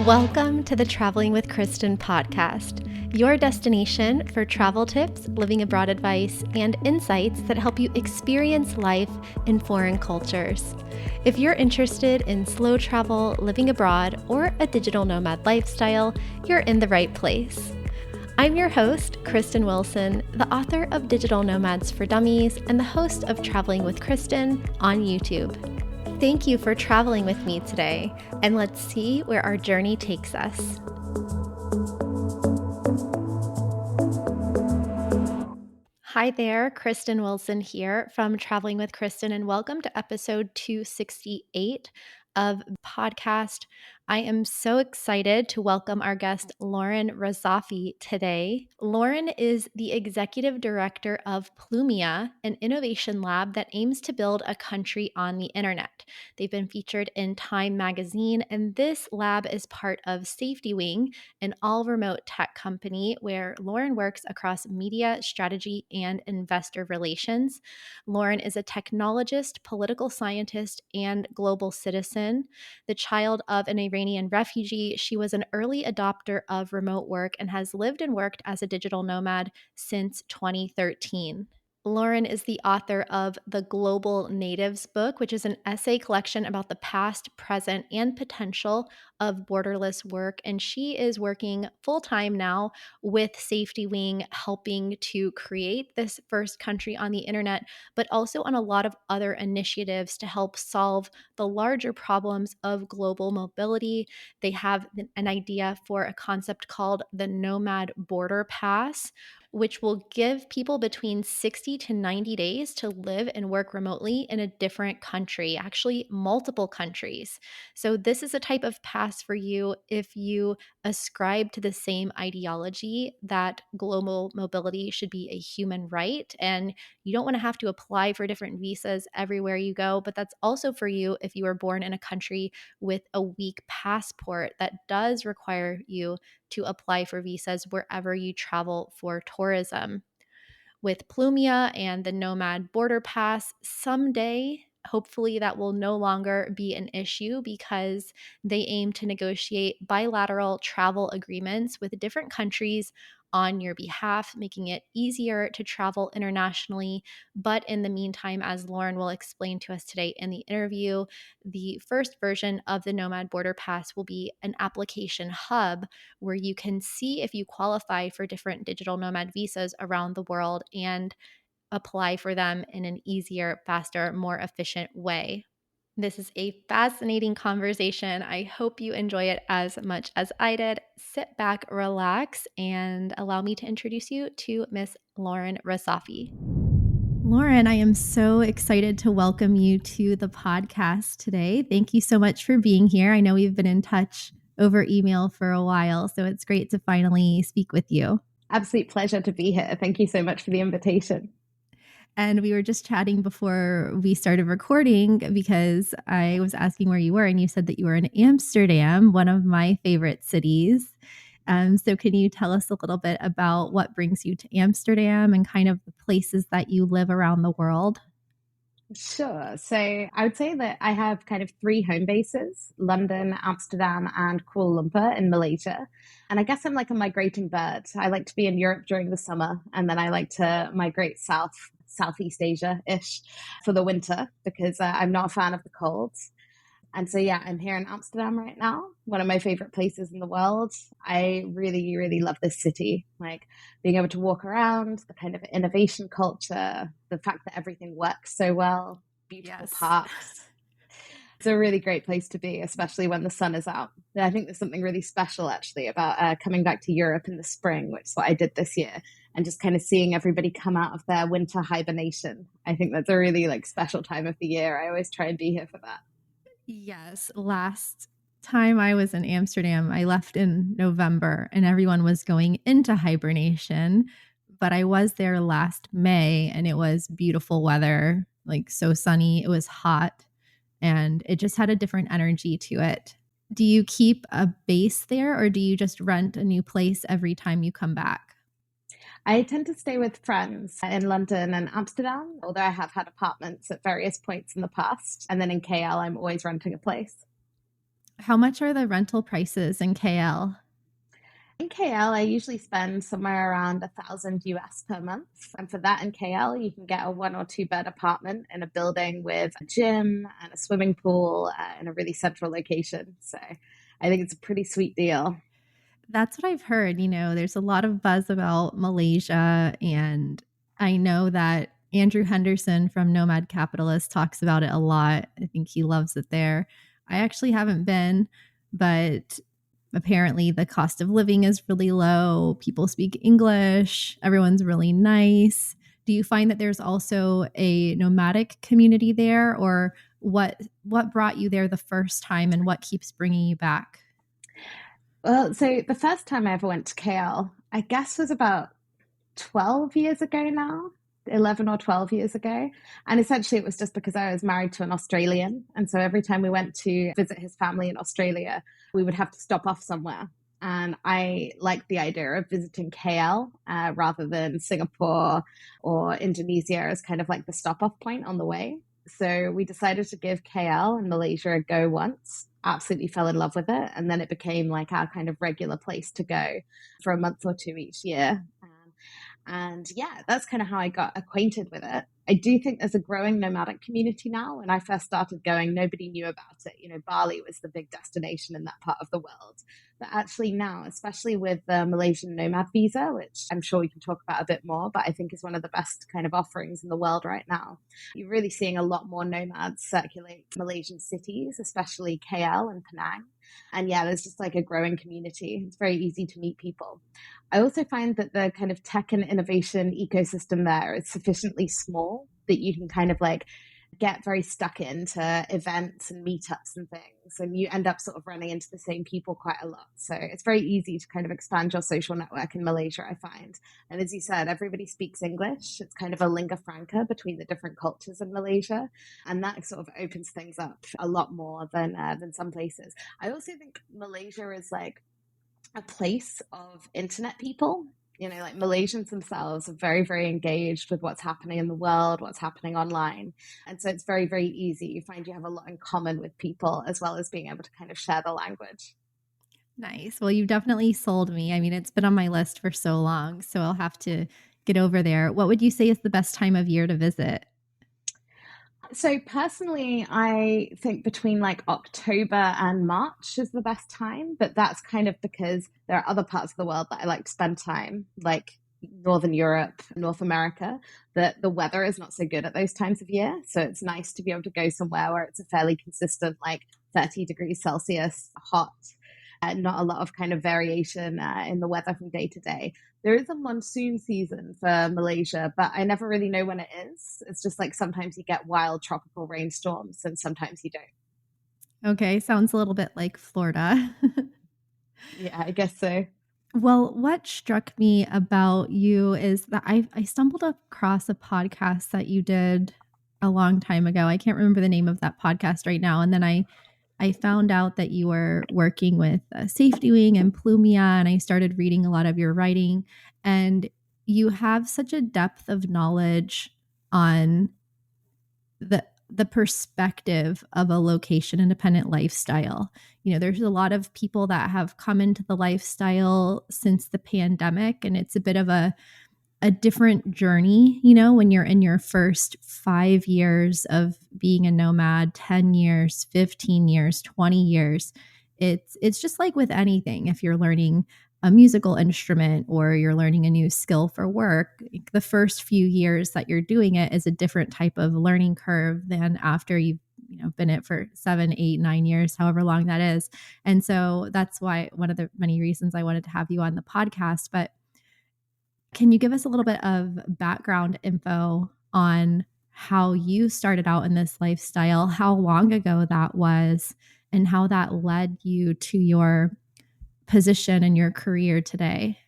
Welcome to the Traveling with Kristin podcast, your destination for travel tips, living abroad advice, and insights that help you experience life in foreign cultures. If you're interested in slow travel, living abroad, or a digital nomad lifestyle, you're in the right place. I'm your host, Kristin Wilson, the author of Digital Nomads for Dummies and the host of Traveling with Kristin on YouTube. Thank you for traveling with me today, and let's see where our journey takes us. Hi there, Kristin Wilson here from Traveling with Kristin, and welcome to episode 268 of the podcast. I am so excited to welcome our guest, Lauren Razavi, today. Lauren is the Executive Director of Plumia, an innovation lab that aims to build a country on the internet. They've been featured in Time magazine, and this lab is part of Safety Wing, an all-remote tech company where Lauren works across media, strategy, and investor relations. Lauren is a technologist, political scientist, and global citizen. The child of an Iranian refugee, she was an early adopter of remote work and has lived and worked as a digital nomad since 2013. Lauren is the author of the Global Natives book, which is an essay collection about the past, present, and potential of borderless work. And she is working full-time now with Safety Wing, helping to create this first country on the internet, but also on a lot of other initiatives to help solve the larger problems of global mobility. They have an idea for a concept called the Nomad Border Pass, which will give people between 60 to 90 days to live and work remotely in a different country, actually multiple countries. So this is a type of pass for you if you ascribe to the same ideology that global mobility should be a human right, and you don't want to have to apply for different visas everywhere you go. But that's also for you if you were born in a country with a weak passport that does require you to apply for visas wherever you travel for tourism. With Plumia and the Nomad Border Pass, someday, hopefully, that will no longer be an issue because they aim to negotiate bilateral travel agreements with different countries on your behalf, making it easier to travel internationally. But in the meantime, as Lauren will explain to us today in the interview, the first version of the Nomad Border Pass will be an application hub where you can see if you qualify for different digital nomad visas around the world and apply for them in an easier, faster, more efficient way. This is a fascinating conversation. I hope you enjoy it as much as I did. Sit back, relax, and allow me to introduce you to Miss Lauren Razavi. Lauren, I am so excited to welcome you to the podcast today. Thank you so much for being here. I know we've been in touch over email for a while, so it's great to finally speak with you. Absolute pleasure to be here. Thank you so much for the invitation. And we were just chatting before we started recording because I was asking where you were, and you said that you were in Amsterdam, one of my favorite cities. So can you tell us a little bit about what brings you to Amsterdam and kind of the places that you live around the world? Sure. So I would say that I have kind of three home bases: London, Amsterdam, and Kuala Lumpur in Malaysia. And I guess I'm like a migrating bird. I like to be in Europe during the summer, and then I like to migrate Southeast Asia-ish for the winter because I'm not a fan of the cold. And so, yeah, I'm here in Amsterdam right now, one of my favorite places in the world. I really, really love this city, like being able to walk around, the kind of innovation culture, the fact that everything works so well, beautiful parks. It's a really great place to be, especially when the sun is out. And I think there's something really special, actually, about coming back to Europe in the spring, which is what I did this year, and just kind of seeing everybody come out of their winter hibernation. I think that's a really special time of the year. I always try and be here for that. Yes. Last time I was in Amsterdam, I left in November and everyone was going into hibernation. But I was there last May and it was beautiful weather, like so sunny. It was hot and it just had a different energy to it. Do you keep a base there or do you just rent a new place every time you come back? I tend to stay with friends in London and Amsterdam, although I have had apartments at various points in the past. And then in KL, I'm always renting a place. How much are the rental prices in KL? In KL, I usually spend somewhere around 1,000 US per month. And for that in KL, you can get a 1 or 2 bed apartment in a building with a gym and a swimming pool in a really central location. So I think it's a pretty sweet deal. That's what I've heard. There's a lot of buzz about Malaysia, and I know that Andrew Henderson from Nomad Capitalist talks about it a lot. I think he loves it there. I actually haven't been, but apparently the cost of living is really low. People speak English, everyone's really nice. Do you find that there's also a nomadic community there, or what brought you there the first time and what keeps bringing you back? Well, so the first time I ever went to KL, I guess was about 12 years ago now, 11 or 12 years ago. And essentially, it was just because I was married to an Australian. And so every time we went to visit his family in Australia, we would have to stop off somewhere. And I liked the idea of visiting KL rather than Singapore or Indonesia as kind of like the stop off point on the way. So we decided to give KL and Malaysia a go once. Absolutely fell in love with it. And then it became like our kind of regular place to go for a month or two each year. And yeah, that's kind of how I got acquainted with it. I do think there's a growing nomadic community now. When I first started going, nobody knew about it. Bali was the big destination in that part of the world. But actually now, especially with the Malaysian nomad visa, which I'm sure we can talk about a bit more, but I think is one of the best kind of offerings in the world right now. You're really seeing a lot more nomads circulate Malaysian cities, especially KL and Penang. And yeah, there's just like a growing community. It's very easy to meet people. I also find that the kind of tech and innovation ecosystem there is sufficiently small that you can kind of like get very stuck into events and meetups and things. And you end up sort of running into the same people quite a lot. So it's very easy to kind of expand your social network in Malaysia, I find. And as you said, everybody speaks English. It's kind of a lingua franca between the different cultures in Malaysia. And that sort of opens things up a lot more than some places. I also think Malaysia is like a place of internet people. Like Malaysians themselves are very, very engaged with what's happening in the world, what's happening online. And so it's very, very easy. You find you have a lot in common with people as well as being able to kind of share the language. Nice. Well, you definitely sold me. I mean, it's been on my list for so long, so I'll have to get over there. What would you say is the best time of year to visit? So personally, I think between like October and March is the best time, but that's kind of because there are other parts of the world that I like to spend time, like Northern Europe, North America, that the weather is not so good at those times of year. So it's nice to be able to go somewhere where it's a fairly consistent, like 30 degrees Celsius hot, and not a lot of kind of variation in the weather from day to day. There is a monsoon season for Malaysia, but I never really know when it is. It's just like sometimes you get wild tropical rainstorms and sometimes you don't. Okay, sounds a little bit like Florida. Yeah, I guess so. Well, what struck me about you is that I stumbled across a podcast that you did a long time ago. I can't remember the name of that podcast right now. And then I found out that you were working with Safety Wing and Plumia, and I started reading a lot of your writing. And you have such a depth of knowledge on the perspective of a location independent lifestyle. There's a lot of people that have come into the lifestyle since the pandemic, and it's a bit of a different journey, when you're in your first 5 years of being a nomad, 10 years, 15 years, 20 years. It's just like with anything. If you're learning a musical instrument or you're learning a new skill for work, the first few years that you're doing it is a different type of learning curve than after you've been it for 7, 8, 9 years, however long that is. And so that's why one of the many reasons I wanted to have you on the podcast. But can you give us a little bit of background info on how you started out in this lifestyle, how long ago that was, and how that led you to your position and your career today?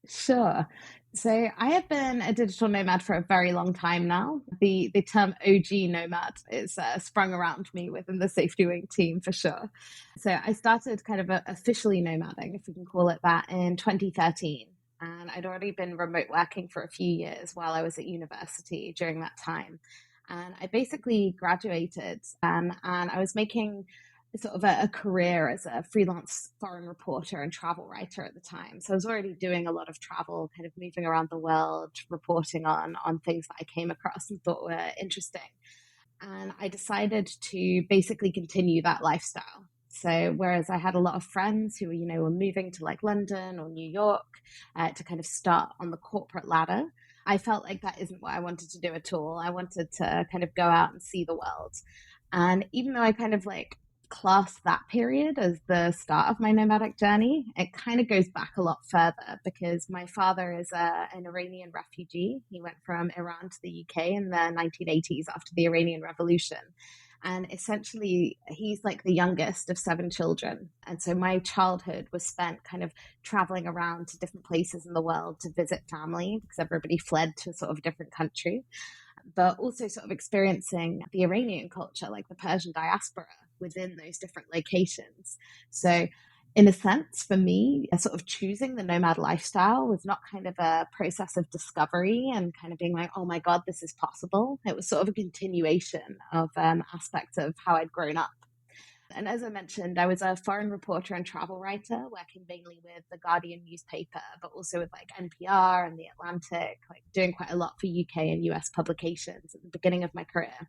Sure. So I have been a digital nomad for a very long time now. The term OG nomad is sprung around me within the Safety Wing team for sure. So I started kind of officially nomading, if we can call it that, in 2013. And I'd already been remote working for a few years while I was at university during that time. And I basically graduated and I was making sort of a career as a freelance foreign reporter and travel writer at the time. So I was already doing a lot of travel, kind of moving around the world, reporting on things that I came across and thought were interesting. And I decided to basically continue that lifestyle. So whereas I had a lot of friends who were moving to like London or New York to kind of start on the corporate ladder, I felt like that isn't what I wanted to do at all. I wanted to kind of go out and see the world. And even though I kind of like class that period as the start of my nomadic journey, it kind of goes back a lot further because my father is an Iranian refugee. He went from Iran to the UK in the 1980s after the Iranian Revolution. And essentially, he's like the youngest of seven children. And so my childhood was spent kind of traveling around to different places in the world to visit family because everybody fled to a sort of different country, but also sort of experiencing the Iranian culture, like the Persian diaspora within those different locations. So, in a sense, for me, sort of choosing the nomad lifestyle was not kind of a process of discovery and kind of being like, oh my God, this is possible. It was sort of a continuation of aspects of how I'd grown up. And as I mentioned, I was a foreign reporter and travel writer, working mainly with the Guardian newspaper, but also with like NPR and The Atlantic, like doing quite a lot for UK and US publications at the beginning of my career.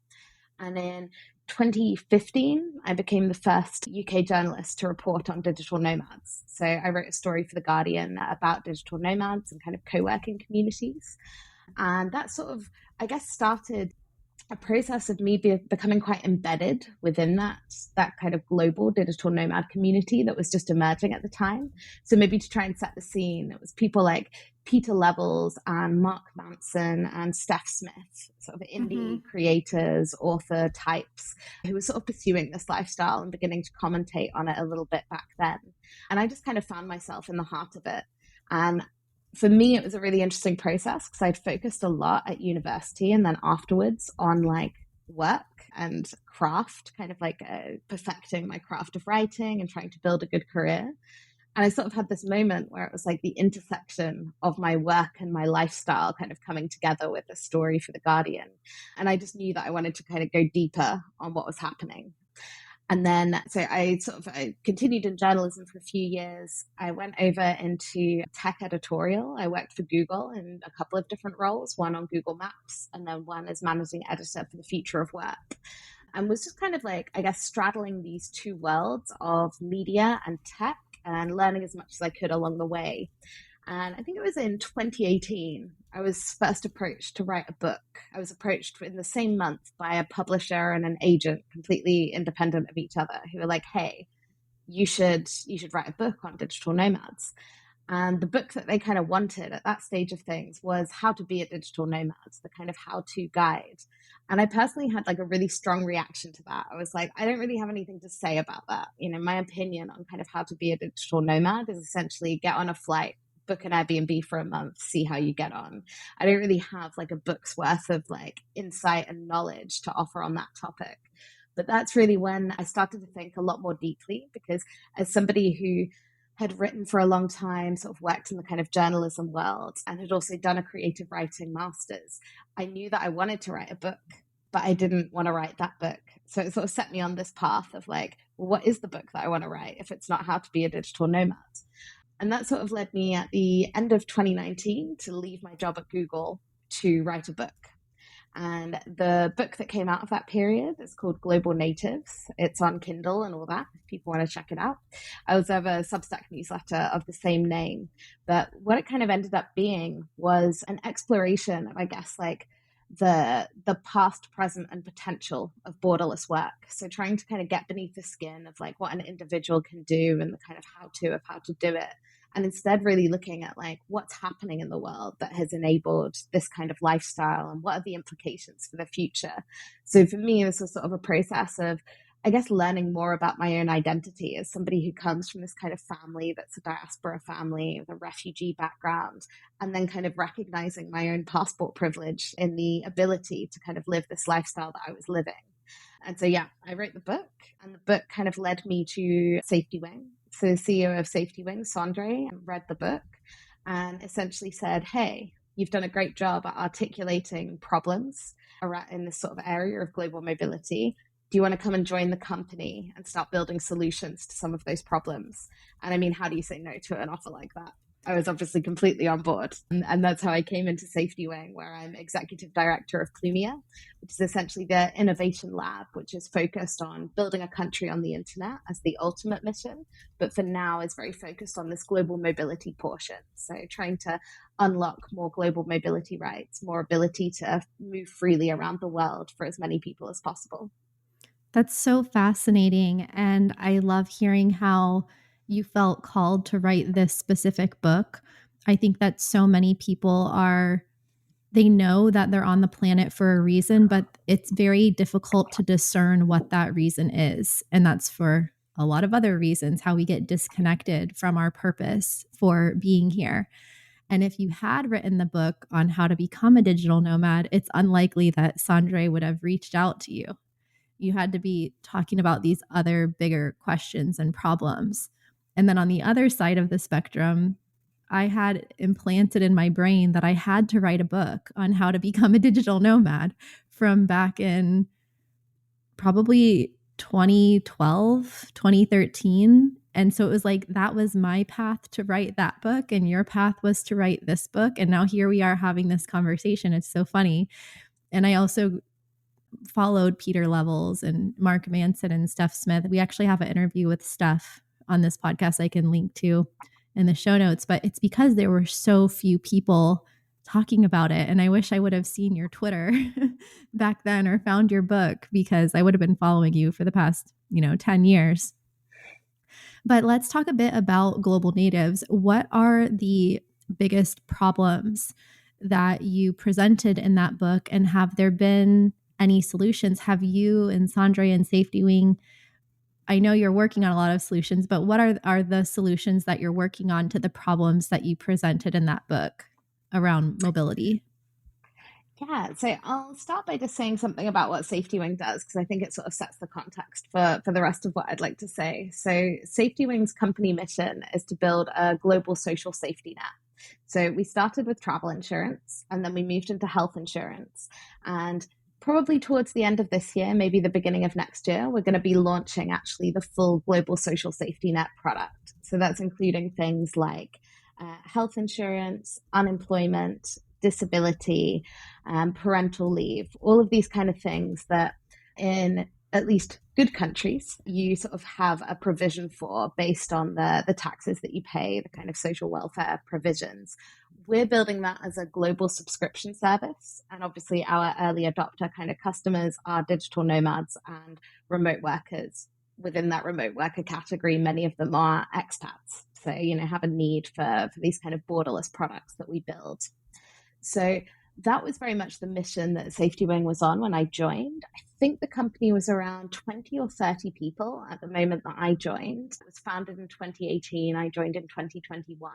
And in 2015, I became the first UK journalist to report on digital nomads. So I wrote a story for The Guardian about digital nomads and kind of co-working communities. And that sort of, I guess, started a process of me becoming quite embedded within that kind of global digital nomad community that was just emerging at the time. So maybe to try and set the scene, it was people like Peter Levels and Mark Manson and Steph Smith, sort of indie creators, author types who were sort of pursuing this lifestyle and beginning to commentate on it a little bit back then. And I just kind of found myself in the heart of it. And for me, it was a really interesting process because I'd focused a lot at university and then afterwards on like work and craft, kind of like perfecting my craft of writing and trying to build a good career. And I sort of had this moment where it was like the intersection of my work and my lifestyle kind of coming together with a story for The Guardian. And I just knew that I wanted to kind of go deeper on what was happening. And then, so I continued in journalism for a few years. I went over into tech editorial. I worked for Google in a couple of different roles, one on Google Maps and then one as managing editor for the Future of Work. And was just kind of like, I guess, straddling these two worlds of media and tech and learning as much as I could along the way. And I think it was in 2018, I was first approached to write a book. I was approached in the same month by a publisher and an agent, completely independent of each other, who were like, hey, you should write a book on digital nomads. And the book that they kind of wanted at that stage of things was How to Be a Digital Nomad, the kind of how-to guide. And I personally had like a really strong reaction to that. I was like, I don't really have anything to say about that. My opinion on kind of how to be a digital nomad is essentially get on a flight, book an Airbnb for a month, see how you get on. I don't really have like a book's worth of like insight and knowledge to offer on that topic. But that's really when I started to think a lot more deeply, because as somebody who had written for a long time, sort of worked in the kind of journalism world and had also done a creative writing master's, I knew that I wanted to write a book, but I didn't want to write that book. So it sort of set me on this path of like, well, what is the book that I want to write if it's not How to Be a Digital Nomad? And that sort of led me at the end of 2019 to leave my job at Google to write a book. And the book that came out of that period is called Global Natives. It's on Kindle and all that, if people want to check it out. I also have a Substack newsletter of the same name. But what it kind of ended up being was an exploration of, I guess, like the past, present, and potential of borderless work. So trying to kind of get beneath the skin of like what an individual can do and the kind of how to do it. And instead really looking at like what's happening in the world that has enabled this kind of lifestyle and what are the implications for the future. So for me, this was sort of a process of, I guess, learning more about my own identity as somebody who comes from this kind of family that's a diaspora family with a refugee background, and then kind of recognizing my own passport privilege in the ability to kind of live this lifestyle that I was living. And so, yeah, I wrote the book, and the book kind of led me to Safety Wing. So the CEO of Safety Wing, Sondre, read the book and essentially said, hey, you've done a great job at articulating problems in this sort of area of global mobility. Do you want to come and join the company and start building solutions to some of those problems? And I mean, how do you say no to an offer like that? I was obviously completely on board. And that's how I came into Safety Wing, where I'm Executive Director of Plumia, which is essentially the innovation lab, which is focused on building a country on the internet as the ultimate mission, but for now is very focused on this global mobility portion. So trying to unlock more global mobility rights, more ability to move freely around the world for as many people as possible. That's so fascinating. And I love hearing how you felt called to write this specific book. I think that so many people they know that they're on the planet for a reason, but it's very difficult to discern what that reason is. And that's for a lot of other reasons, how we get disconnected from our purpose for being here. And if you had written the book on how to become a digital nomad, it's unlikely that Sandre would have reached out to you. You had to be talking about these other bigger questions and problems. And then on the other side of the spectrum, I had implanted in my brain that I had to write a book on how to become a digital nomad from back in probably 2012, 2013. And so it was like that was my path to write that book, and your path was to write this book. And now here we are having this conversation. It's so funny. And I also followed Peter Levels and Mark Manson and Steph Smith. We actually have an interview with Steph on this podcast I can link to in the show notes, but it's because there were so few people talking about it. And I wish I would have seen your Twitter back then or found your book, because I would have been following you for the past, 10 years. But let's talk a bit about global natives. What are the biggest problems that you presented in that book? And have there been any solutions? Have you and Sandre and Safety Wing, I know you're working on a lot of solutions, but what are the solutions that you're working on to the problems that you presented in that book around mobility? Yeah, so I'll start by just saying something about what Safety Wing does, because I think it sort of sets the context for the rest of what I'd like to say. So Safety Wing's company mission is to build a global social safety net. So we started with travel insurance, and then we moved into health insurance. And probably towards the end of this year, maybe the beginning of next year, we're going to be launching actually the full global social safety net product. So that's including things like health insurance, unemployment, disability, parental leave, all of these kind of things that in at least good countries, you sort of have a provision for based on the taxes that you pay, the kind of social welfare provisions. We're building that as a global subscription service. And obviously our early adopter kind of customers are digital nomads and remote workers. Within that remote worker category, many of them are expats. So, have a need for these kind of borderless products that we build. So that was very much the mission that Safety Wing was on when I joined. I think the company was around 20 or 30 people at the moment that I joined. It was founded in 2018. I joined in 2021.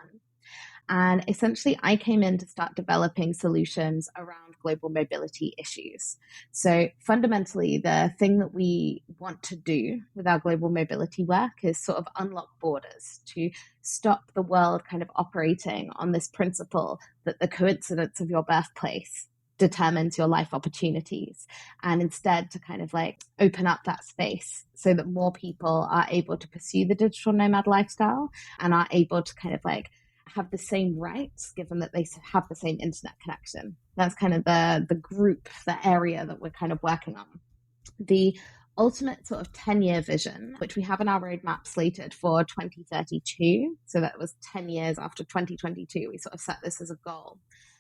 And essentially, I came in to start developing solutions around global mobility issues. So fundamentally, the thing that we want to do with our global mobility work is sort of unlock borders to stop the world kind of operating on this principle that the coincidence of your birthplace determines your life opportunities, and instead to kind of like open up that space so that more people are able to pursue the digital nomad lifestyle and are able to kind of like have the same rights given that they have the same internet connection. That's kind of the group, the area that we're kind of working on. The ultimate sort of 10-year vision, which we have in our roadmap slated for 2032, so that was 10 years after 2022, we sort of set this as a goal,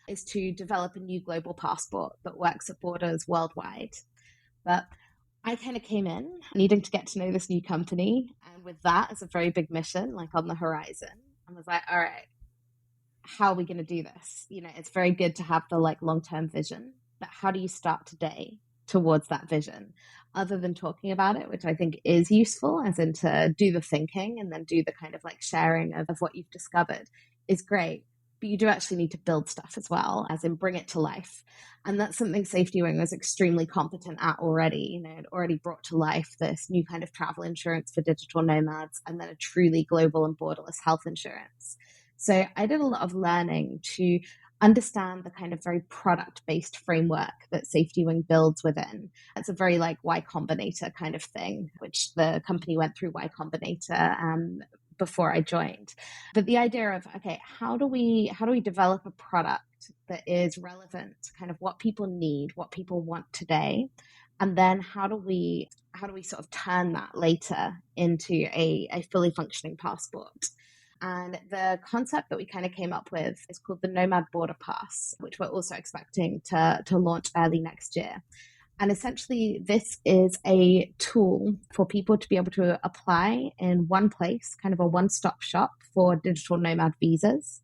is to develop a new global passport that works at borders worldwide. But I kind of came in needing to get to know this new company, and with that as a very big mission, like on the horizon, I was like, all right, how are we going to do this? It's very good to have the like long-term vision, but how do you start today towards that vision other than talking about it, which I think is useful, as in to do the thinking and then do the kind of like sharing of what you've discovered is great. But you do actually need to build stuff as well, as in bring it to life. And that's something Safety Wing was extremely competent at already. It already brought to life this new kind of travel insurance for digital nomads, and then a truly global and borderless health insurance. So I did a lot of learning to understand the kind of very product-based framework that Safety Wing builds within. It's a very like Y Combinator kind of thing, which the company went through Y Combinator before I joined. But the idea of, okay, how do we develop a product that is relevant to kind of what people need, what people want today, and then how do we sort of turn that later into a fully functioning passport? And the concept that we kind of came up with is called the Nomad Border Pass, which we're also expecting to launch early next year. And essentially, this is a tool for people to be able to apply in one place, kind of a one-stop shop for digital nomad visas.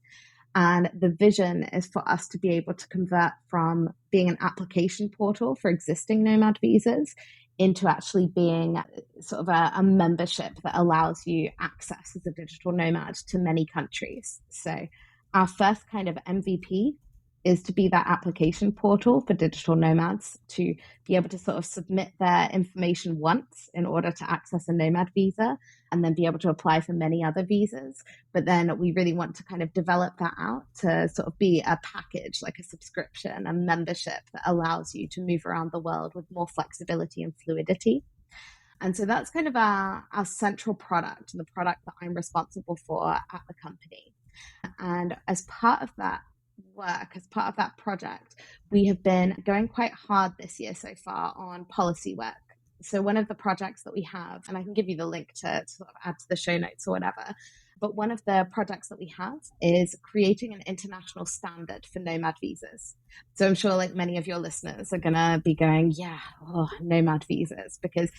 And the vision is for us to be able to convert from being an application portal for existing nomad visas into actually being sort of a membership that allows you access as a digital nomad to many countries. So our first kind of MVP is to be that application portal for digital nomads to be able to sort of submit their information once in order to access a nomad visa and then be able to apply for many other visas. But then we really want to kind of develop that out to sort of be a package, like a subscription, a membership that allows you to move around the world with more flexibility and fluidity. And so that's kind of our central product and the product that I'm responsible for at the company. And as part of that work, as part of that project, we have been going quite hard this year so far on policy work. So one of the projects that we have, and I can give you the link to sort of add to the show notes or whatever, but one of the projects that we have is creating an international standard for nomad visas. So I'm sure like many of your listeners are going to be going, yeah, nomad visas, because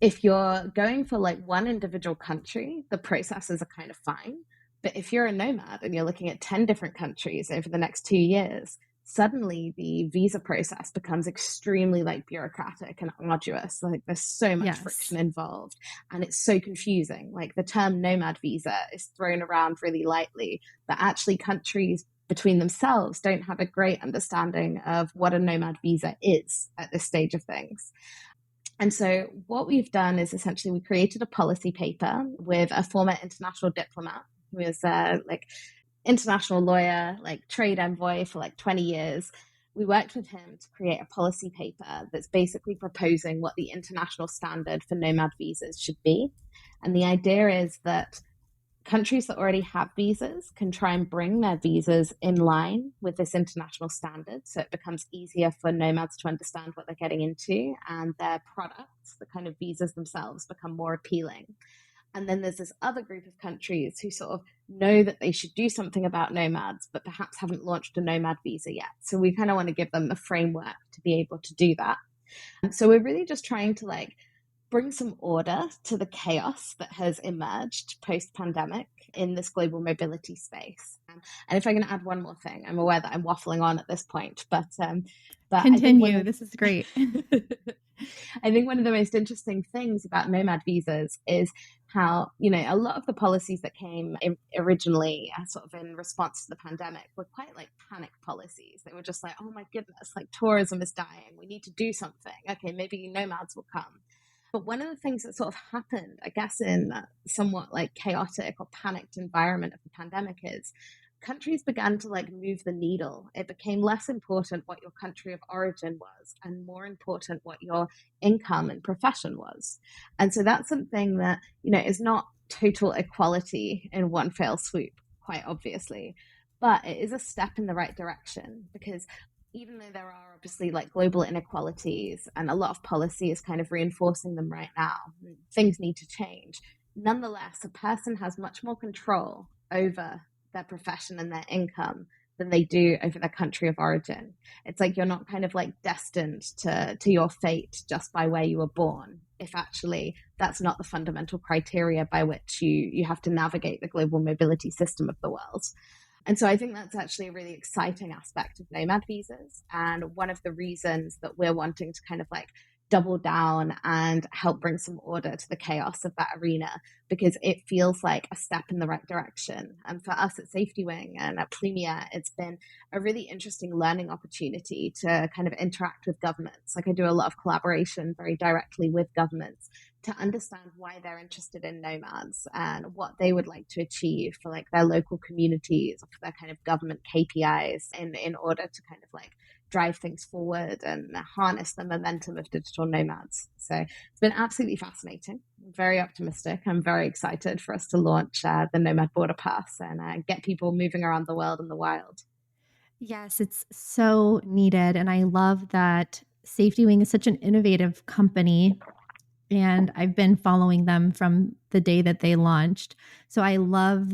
if you're going for like one individual country, the processes are kind of fine. But if you're a nomad and you're looking at 10 different countries over the next 2 years, suddenly the visa process becomes extremely like bureaucratic and arduous. Like there's so much friction involved and it's so confusing. Like the term nomad visa is thrown around really lightly, but actually countries between themselves don't have a great understanding of what a nomad visa is at this stage of things. And so what we've done is essentially we created a policy paper with a former international diplomat who is like international lawyer, like trade envoy for like 20 years. We worked with him to create a policy paper that's basically proposing what the international standard for nomad visas should be. And the idea is that countries that already have visas can try and bring their visas in line with this international standard. So it becomes easier for nomads to understand what they're getting into and their products, the kind of visas themselves, become more appealing. And then there's this other group of countries who sort of know that they should do something about nomads, but perhaps haven't launched a nomad visa yet. So we kind of want to give them a framework to be able to do that. And so we're really just trying to like bring some order to the chaos that has emerged post-pandemic in this global mobility space. And if I can add one more thing, I'm aware that I'm waffling on at this point, but continue. This is great. I think one of the most interesting things about nomad visas is how, you know, a lot of the policies that came originally sort of in response to the pandemic were quite like panic policies. They were just like, oh my goodness, like tourism is dying. We need to do something. Okay, maybe nomads will come. But one of the things that sort of happened, I guess, in that somewhat like chaotic or panicked environment of the pandemic is countries began to like move the needle. It became less important what your country of origin was and more important what your income and profession was. And so that's something that, you know, is not total equality in one fell swoop, quite obviously, but it is a step in the right direction because even though there are obviously like global inequalities and a lot of policy is kind of reinforcing them right now, things need to change. Nonetheless, a person has much more control over their profession and their income than they do over their country of origin. It's like you're not kind of like destined to your fate just by where you were born, if actually that's not the fundamental criteria by which you have to navigate the global mobility system of the world. And so I think that's actually a really exciting aspect of nomad visas. And one of the reasons that we're wanting to kind of like double down and help bring some order to the chaos of that arena, because it feels like a step in the right direction. And for us at Safety Wing and at Plumia, it's been a really interesting learning opportunity to kind of interact with governments. Like I do a lot of collaboration very directly with governments to understand why they're interested in nomads and what they would like to achieve for like their local communities, for their kind of government KPIs in order to kind of like drive things forward and harness the momentum of digital nomads. So it's been absolutely fascinating. I'm very optimistic. I'm very excited for us to launch the Nomad Border Pass and get people moving around the world in the wild. Yes, it's so needed. And I love that Safety Wing is such an innovative company. And I've been following them from the day that they launched. So I love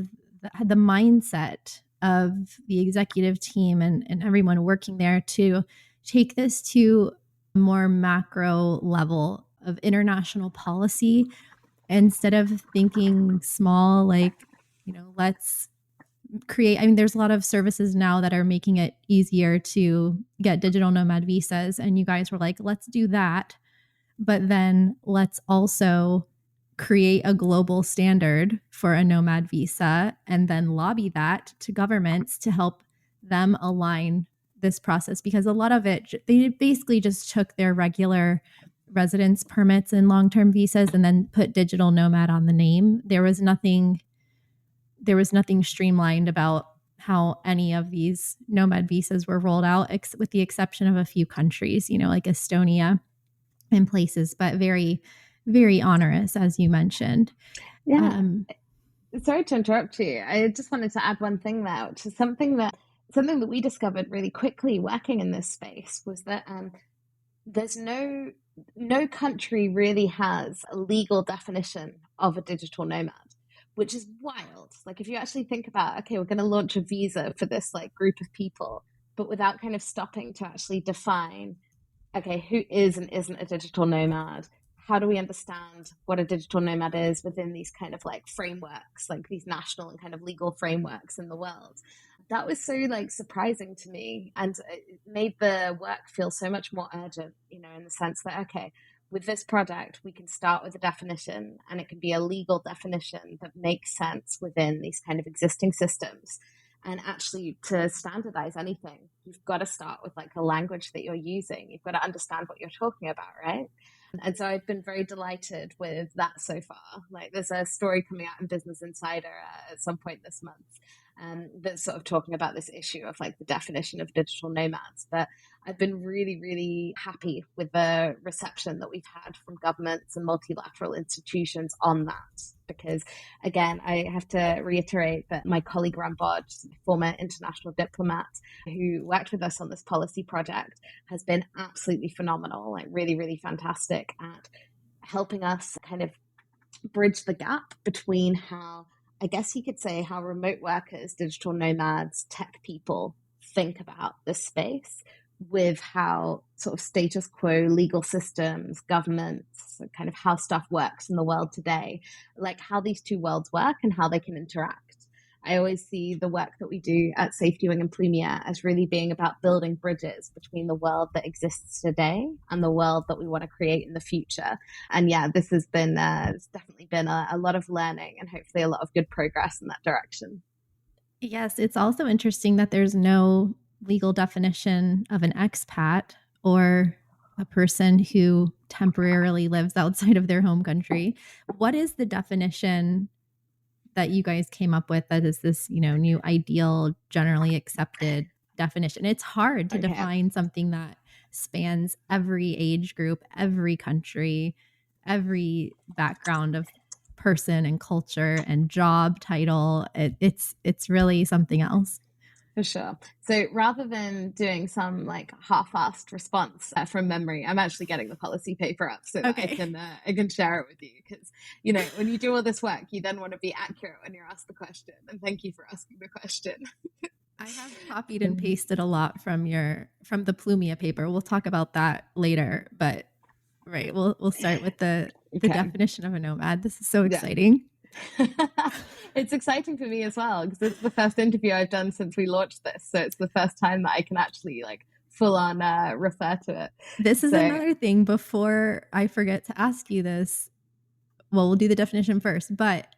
the mindset of the executive team and everyone working there to take this to a more macro level of international policy instead of thinking small, like, let's create. I mean, there's a lot of services now that are making it easier to get digital nomad visas. And you guys were like, let's do that. But then let's also create a global standard for a nomad visa and then lobby that to governments to help them align this process, because a lot of it, they basically just took their regular residence permits and long-term visas and then put digital nomad on the name. There was nothing streamlined about how any of these nomad visas were rolled out, with the exception of a few countries, like Estonia and places, but very, very onerous, as you mentioned. Yeah. Sorry to interrupt you. I just wanted to add one thing there, which is something that we discovered really quickly working in this space was that there's no country really has a legal definition of a digital nomad, which is wild. Like if you actually think about, okay, we're going to launch a visa for this like group of people, but without kind of stopping to actually define, okay, who is and isn't a digital nomad? How do we understand what a digital nomad is within these kind of like frameworks, like these national and kind of legal frameworks in the world? That was so like surprising to me, and it made the work feel so much more urgent, in the sense that, okay, with this project, we can start with a definition and it can be a legal definition that makes sense within these kind of existing systems. And actually, to standardize anything, you've got to start with like a language that you're using. You've got to understand what you're talking about, right? And so I've been very delighted with that so far. Like there's a story coming out in Business Insider at some point this month, that's sort of talking about this issue of like the definition of digital nomads. But I've been really, really happy with the reception that we've had from governments and multilateral institutions on that. Because again, I have to reiterate that my colleague Rambod, former international diplomat who worked with us on this policy project, has been absolutely phenomenal, like really, really fantastic at helping us kind of bridge the gap between how, I guess you could say, how remote workers, digital nomads, tech people think about this space with how sort of status quo legal systems, governments, kind of how stuff works in the world today, like how these two worlds work and how they can interact. I always see the work that we do at Safety Wing and Plumia as really being about building bridges between the world that exists today and the world that we want to create in the future. And yeah, this has been, it's definitely been a lot of learning and hopefully a lot of good progress in that direction. Yes, it's also interesting that there's no legal definition of an expat or a person who temporarily lives outside of their home country. What is the definition that you guys came up with that is this, new ideal, generally accepted definition? It's hard to Okay, define something that spans every age group, every country, every background of person and culture and job title. It's really something else. for sure. So rather than doing some like half-assed response from memory, I'm actually getting the policy paper up so that Okay. I can share it with you, because when you do all this work, you then want to be accurate when you're asked the question. And thank you for asking the question. I have copied and pasted a lot from the Plumia paper. We'll talk about that later, but right, we'll start with the Okay. definition of a nomad. This is so Yeah. exciting. It's exciting for me as well, because it's the first interview I've done since we launched this. So it's the first time that I can actually like full on refer to it. This is So, another thing before I forget to ask you this. Well, we'll do the definition first, but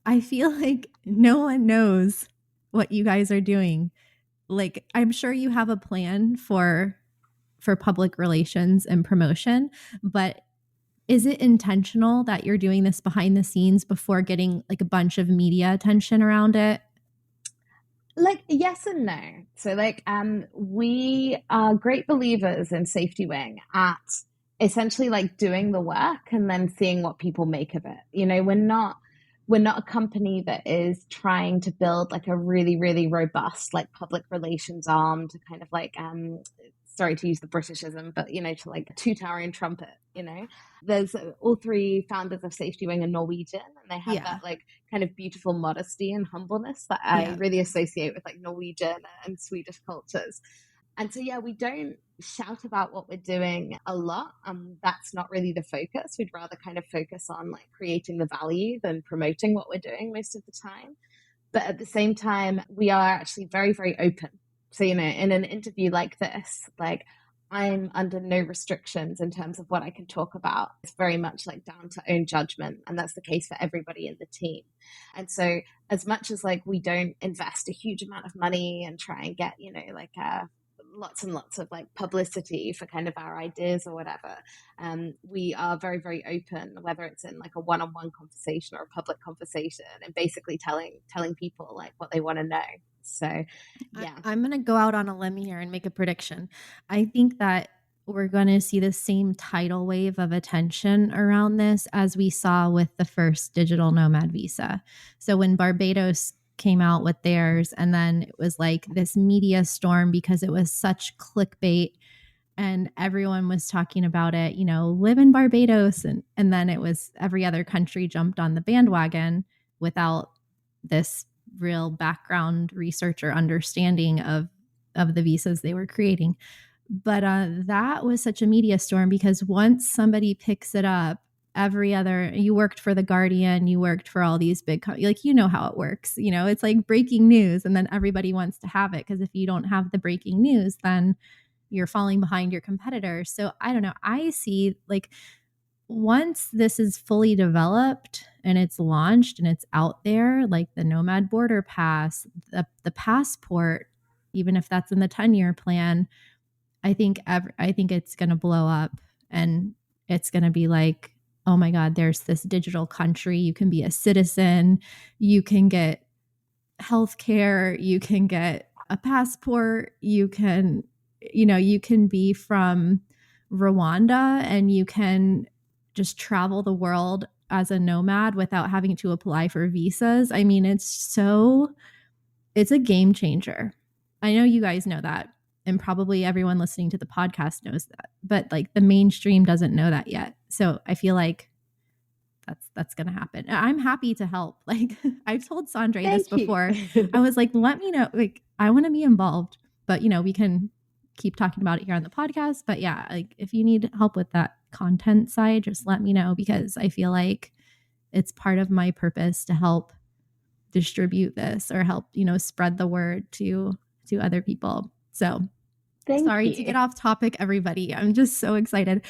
I feel like no one knows what you guys are doing. Like I'm sure you have a plan for public relations and promotion, but Is it intentional that you're doing this behind the scenes before getting like a bunch of media attention around it? Like, yes and no. So like we are great believers in Safety Wing at essentially like doing the work and then seeing what people make of it. You know, we're not a company that is trying to build like a really, really robust like public relations arm to kind of like sorry to use the Britishism, but you know, to like toot our own trumpet, you know. There's all three founders of Safety Wing are Norwegian, and they have that Yeah. like kind of beautiful modesty and humbleness that I Yeah. really associate with like Norwegian and Swedish cultures. And so, yeah, we don't shout about what we're doing a lot. That's not really the focus. We'd rather kind of focus on like creating the value than promoting what we're doing most of the time. But at the same time, we are actually very, very open. So, you know, in an interview like this, like I'm under no restrictions in terms of what I can talk about. It's very much like down to own judgment. And that's the case for everybody in the team. And so, as much as like we don't invest a huge amount of money and try and get, you know, like lots and lots of like publicity for kind of our ideas or whatever, we are very, very open, whether it's in like a one-on-one conversation or a public conversation, and basically telling people like what they want to know. So yeah. I'm going to go out on a limb here and make a prediction. I think that we're going to see the same tidal wave of attention around this as we saw with the first digital nomad visa. So when Barbados came out with theirs, and then it was like this media storm because it was such clickbait and everyone was talking about it, you know, live in Barbados. And then it was every other country jumped on the bandwagon without this real background research or understanding of the visas they were creating. But that was such a media storm because once somebody picks it up, every other, you worked for the Guardian, you worked for all these big like, you know how it works, you know, it's like breaking news and then everybody wants to have it, because if you don't have the breaking news, then you're falling behind your competitors. So I don't know, I see like once this is fully developed and it's launched and it's out there, like the Nomad Border Pass, the passport, even if that's in the 10-year plan, I think it's going to blow up, and it's going to be like, oh my God, there's this digital country. You can be a citizen, you can get healthcare, you can get a passport, you can, you know, you can be from Rwanda and you can just travel the world as a nomad without having to apply for visas. I mean, it's a game changer. I know you guys know that, and probably everyone listening to the podcast knows that, but like the mainstream doesn't know that yet. So I feel like that's going to happen. I'm happy to help. Like I've told Sandre this Thank you. before. I was like, let me know. Like I want to be involved, but you know, we can keep talking about it here on the podcast. But yeah, like if you need help with that content side, just let me know, because I feel like it's part of my purpose to help distribute this or help, you know, spread the word to other people. So Thank sorry to get you. off topic, everybody. I'm just so excited.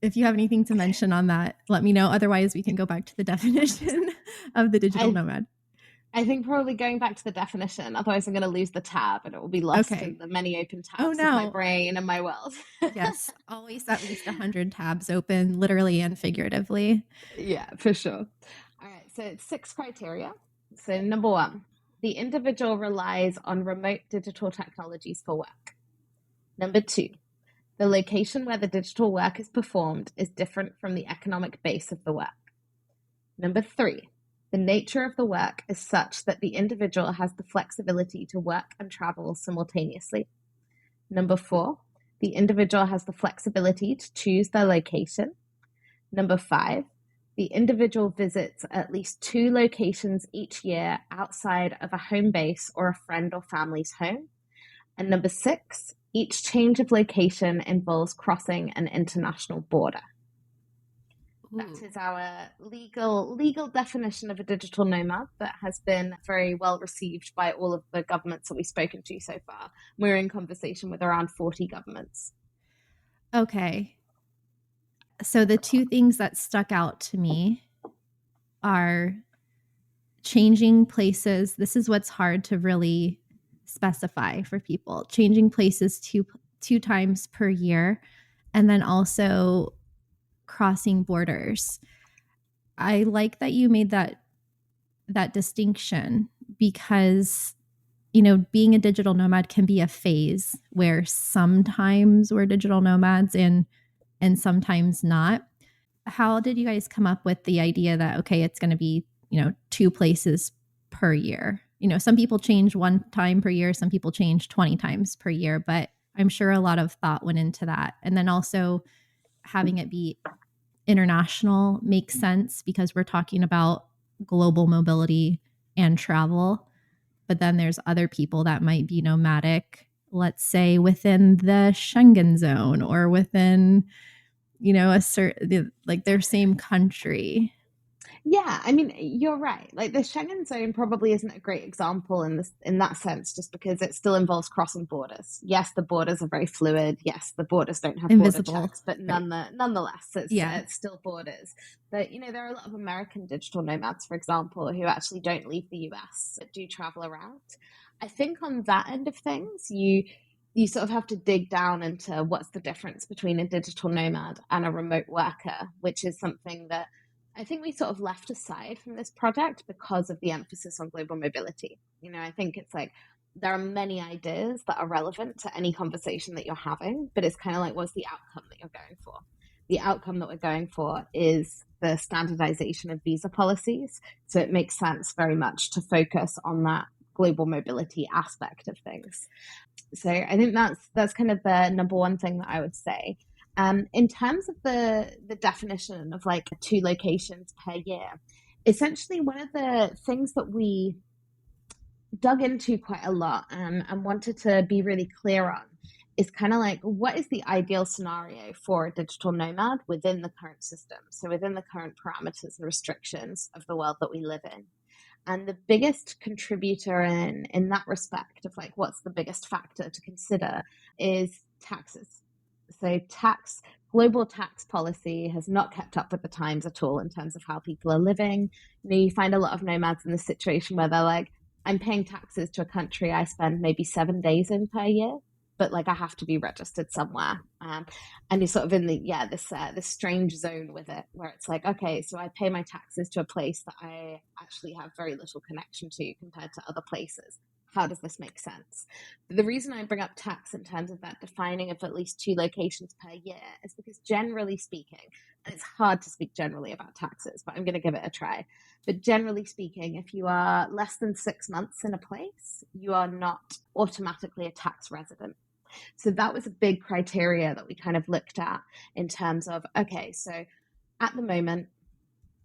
If you have anything to mention on that, let me know. Otherwise, we can go back to the definition of the digital I nomad. I think probably going back to the definition, otherwise I'm going to lose the tab and it will be lost in Okay. the many open Oh tabs of my no. brain and my world. Yes, always at least 100 tabs open, literally and figuratively. Yeah, for sure. All right, so it's 6 criteria. So number one, the individual relies on remote digital technologies for work. Number two, the location where the digital work is performed is different from the economic base of the work. Number three, the nature of the work is such that the individual has the flexibility to work and travel simultaneously. Number four, the individual has the flexibility to choose their location. Number five, the individual visits at least 2 locations each year outside of a home base or a friend or family's home. And number six, each change of location involves crossing an international border. That is our legal definition of a digital nomad that has been very well received by all of the governments that we've spoken to so far. We're in conversation with around 40 governments. Okay. So the two things that stuck out to me are changing places. This is what's hard to really specify for people. Changing places two times per year, and then also crossing borders. I like that you made that distinction because being a digital nomad can be a phase where sometimes we're digital nomads and sometimes not. How did you guys come up with the idea that okay, it's going to be, two places per year? Some people change one time per year, some people change 20 times per year, but I'm sure a lot of thought went into that. And then also having it be international makes sense because we're talking about global mobility and travel. But then there's other people that might be nomadic, let's say within the Schengen zone or within, a certain, like their same country. Yeah, I mean, you're right. Like the Schengen zone probably isn't a great example in that sense, just because it still involves crossing borders. Yes, the borders are very fluid. Yes, the borders don't have border Invisible. checks, but Right. nonetheless, Yeah. it's still borders. But there are a lot of American digital nomads, for example, who actually don't leave the US but do travel around. I think on that end of things, you sort of have to dig down into what's the difference between a digital nomad and a remote worker, which is something that I think we sort of left aside from this project because of the emphasis on global mobility. I think it's like there are many ideas that are relevant to any conversation that you're having, but it's kind of like, what's the outcome that you're going for? The outcome that we're going for is the standardization of visa policies. So it makes sense very much to focus on that global mobility aspect of things. So I think that's kind of the number one thing that I would say. In terms of the definition of like 2 locations per year, essentially one of the things that we dug into quite a lot and wanted to be really clear on is kind of like what is the ideal scenario for a digital nomad within the current system, so within the current parameters and restrictions of the world that we live in. And the biggest contributor in that respect of like what's the biggest factor to consider is taxes. So global tax policy has not kept up with the times at all in terms of how people are living. You find a lot of nomads in this situation where they're like, I'm paying taxes to a country I spend maybe 7 days in per year, but like I have to be registered somewhere. And you're sort of in this strange zone with it, where it's like, okay, so I pay my taxes to a place that I actually have very little connection to compared to other places. How does this make sense? But the reason I bring up tax in terms of that defining of at least 2 locations per year is because generally speaking, and it's hard to speak generally about taxes, but I'm going to give it a try. But generally speaking, if you are less than 6 months in a place, you are not automatically a tax resident. So that was a big criteria that we kind of looked at in terms of, okay, so at the moment,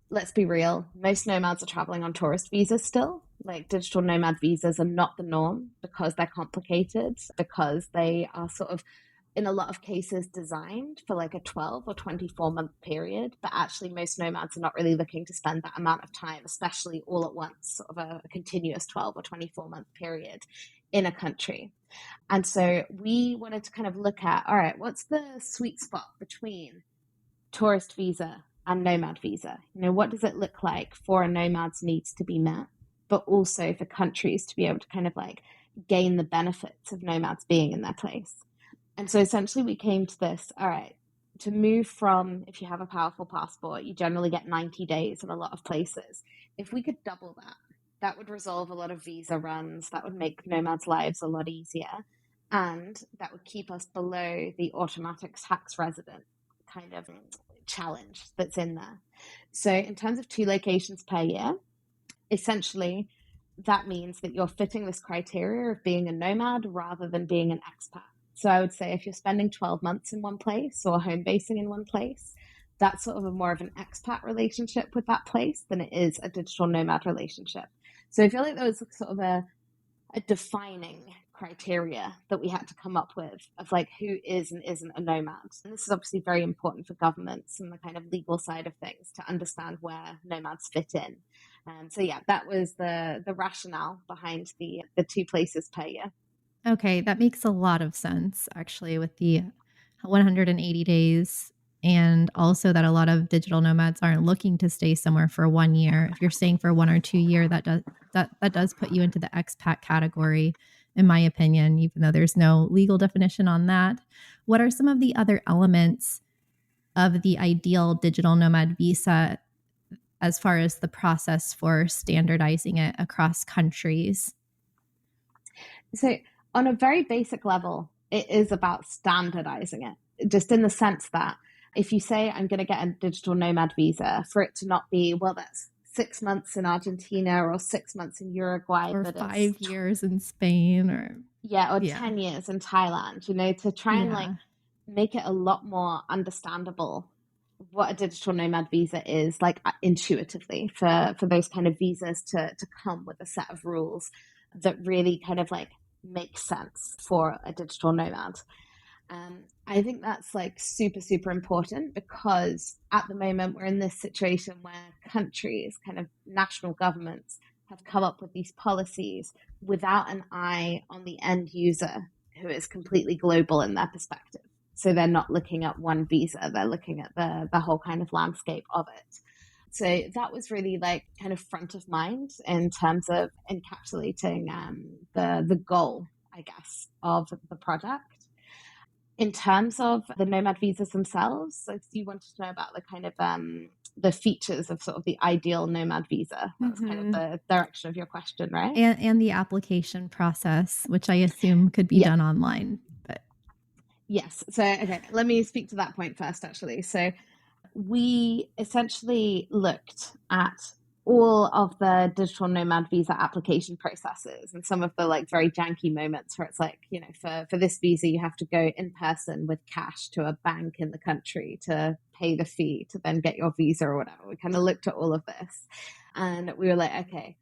let's be real, most nomads are traveling on tourist visas still. Like digital nomad visas are not the norm because they're complicated, because they are sort of, in a lot of cases, designed for like a 12 or 24-month period. But actually, most nomads are not really looking to spend that amount of time, especially all at once, sort of a continuous 12 or 24-month period in a country. And so we wanted to kind of look at, all right, what's the sweet spot between tourist visa and nomad visa? What does it look like for a nomad's needs to be met, but also for countries to be able to kind of like gain the benefits of nomads being in their place? And so essentially we came to this, all right, to move from, if you have a powerful passport, you generally get 90 days in a lot of places. If we could double that, that would resolve a lot of visa runs. That would make nomads' lives a lot easier. And that would keep us below the automatic tax resident kind of challenge that's in there. So in terms of 2 locations per year, essentially that means that you're fitting this criteria of being a nomad rather than being an expat. So I would say if you're spending 12 months in one place or home basing in one place, that's sort of a more of an expat relationship with that place than it is a digital nomad relationship. So I feel like there was sort of a defining criteria that we had to come up with of like who is and isn't a nomad. And this is obviously very important for governments and the kind of legal side of things to understand where nomads fit in. And so yeah, that was the rationale behind the 2 places per year. Okay, that makes a lot of sense actually with the 180 days, and also that a lot of digital nomads aren't looking to stay somewhere for 1 year. If you're staying for 1 or 2 year, that does put you into the expat category, in my opinion, even though there's no legal definition on that. What are some of the other elements of the ideal digital nomad visa as far as the process for standardizing it across countries? So, on a very basic level, it is about standardizing it, just in the sense that if you say, I'm going to get a digital nomad visa, for it to not be, well, that's 6 months in Argentina or 6 months in Uruguay, Or but it's 5 years in Spain, or yeah, or yeah. 10 years in Thailand, to try and like Yeah. make it a lot more understandable what a digital nomad visa is, like intuitively, for those kind of visas to come with a set of rules that really kind of like make sense for a digital nomad. I think that's like super, super important, because at the moment we're in this situation where countries, kind of national governments, have come up with these policies without an eye on the end user, who is completely global in their perspective. So they're not looking at one visa, they're looking at the whole kind of landscape of it. So that was really like kind of front of mind in terms of encapsulating the goal, I guess, of the project. In terms of the nomad visas themselves, so you wanted to know about the kind of the features of sort of the ideal nomad visa. That was kind of the direction of your question, right? And the application process, which I assume could be Yeah. done online. But Yes. So, okay, let me speak to that point first, actually. So, we essentially looked at all of the digital nomad visa application processes, and some of the like very janky moments where it's like, for this visa, you have to go in person with cash to a bank in the country to pay the fee to then get your visa or whatever. We kind of looked at all of this, and we were like, okay,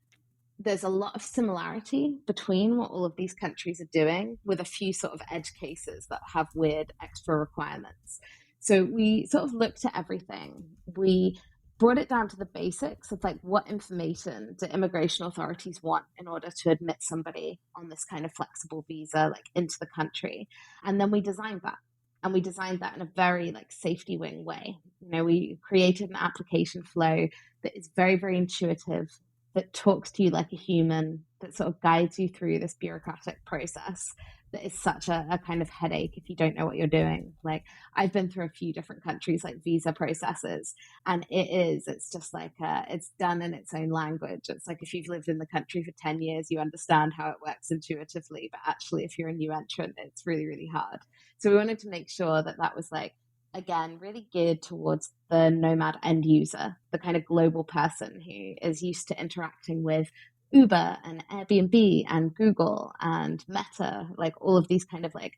there's a lot of similarity between what all of these countries are doing, with a few sort of edge cases that have weird extra requirements. So we sort of looked at everything. We brought it down to the basics of like, what information do immigration authorities want in order to admit somebody on this kind of flexible visa like into the country. And then we designed that. And we designed that in a very like safety wing way. We created an application flow that is very, very intuitive, that talks to you like a human, that sort of guides you through this bureaucratic process that is such a kind of headache if you don't know what you're doing. Like, I've been through a few different countries, like visa processes, and it's just like, it's done in its own language. It's like if you've lived in the country for 10 years, you understand how it works intuitively, but actually if you're a new entrant, it's really, really hard. So we wanted to make sure that that was like, again, really geared towards the nomad end user, the kind of global person who is used to interacting with Uber and Airbnb and Google and Meta, like all of these kind of like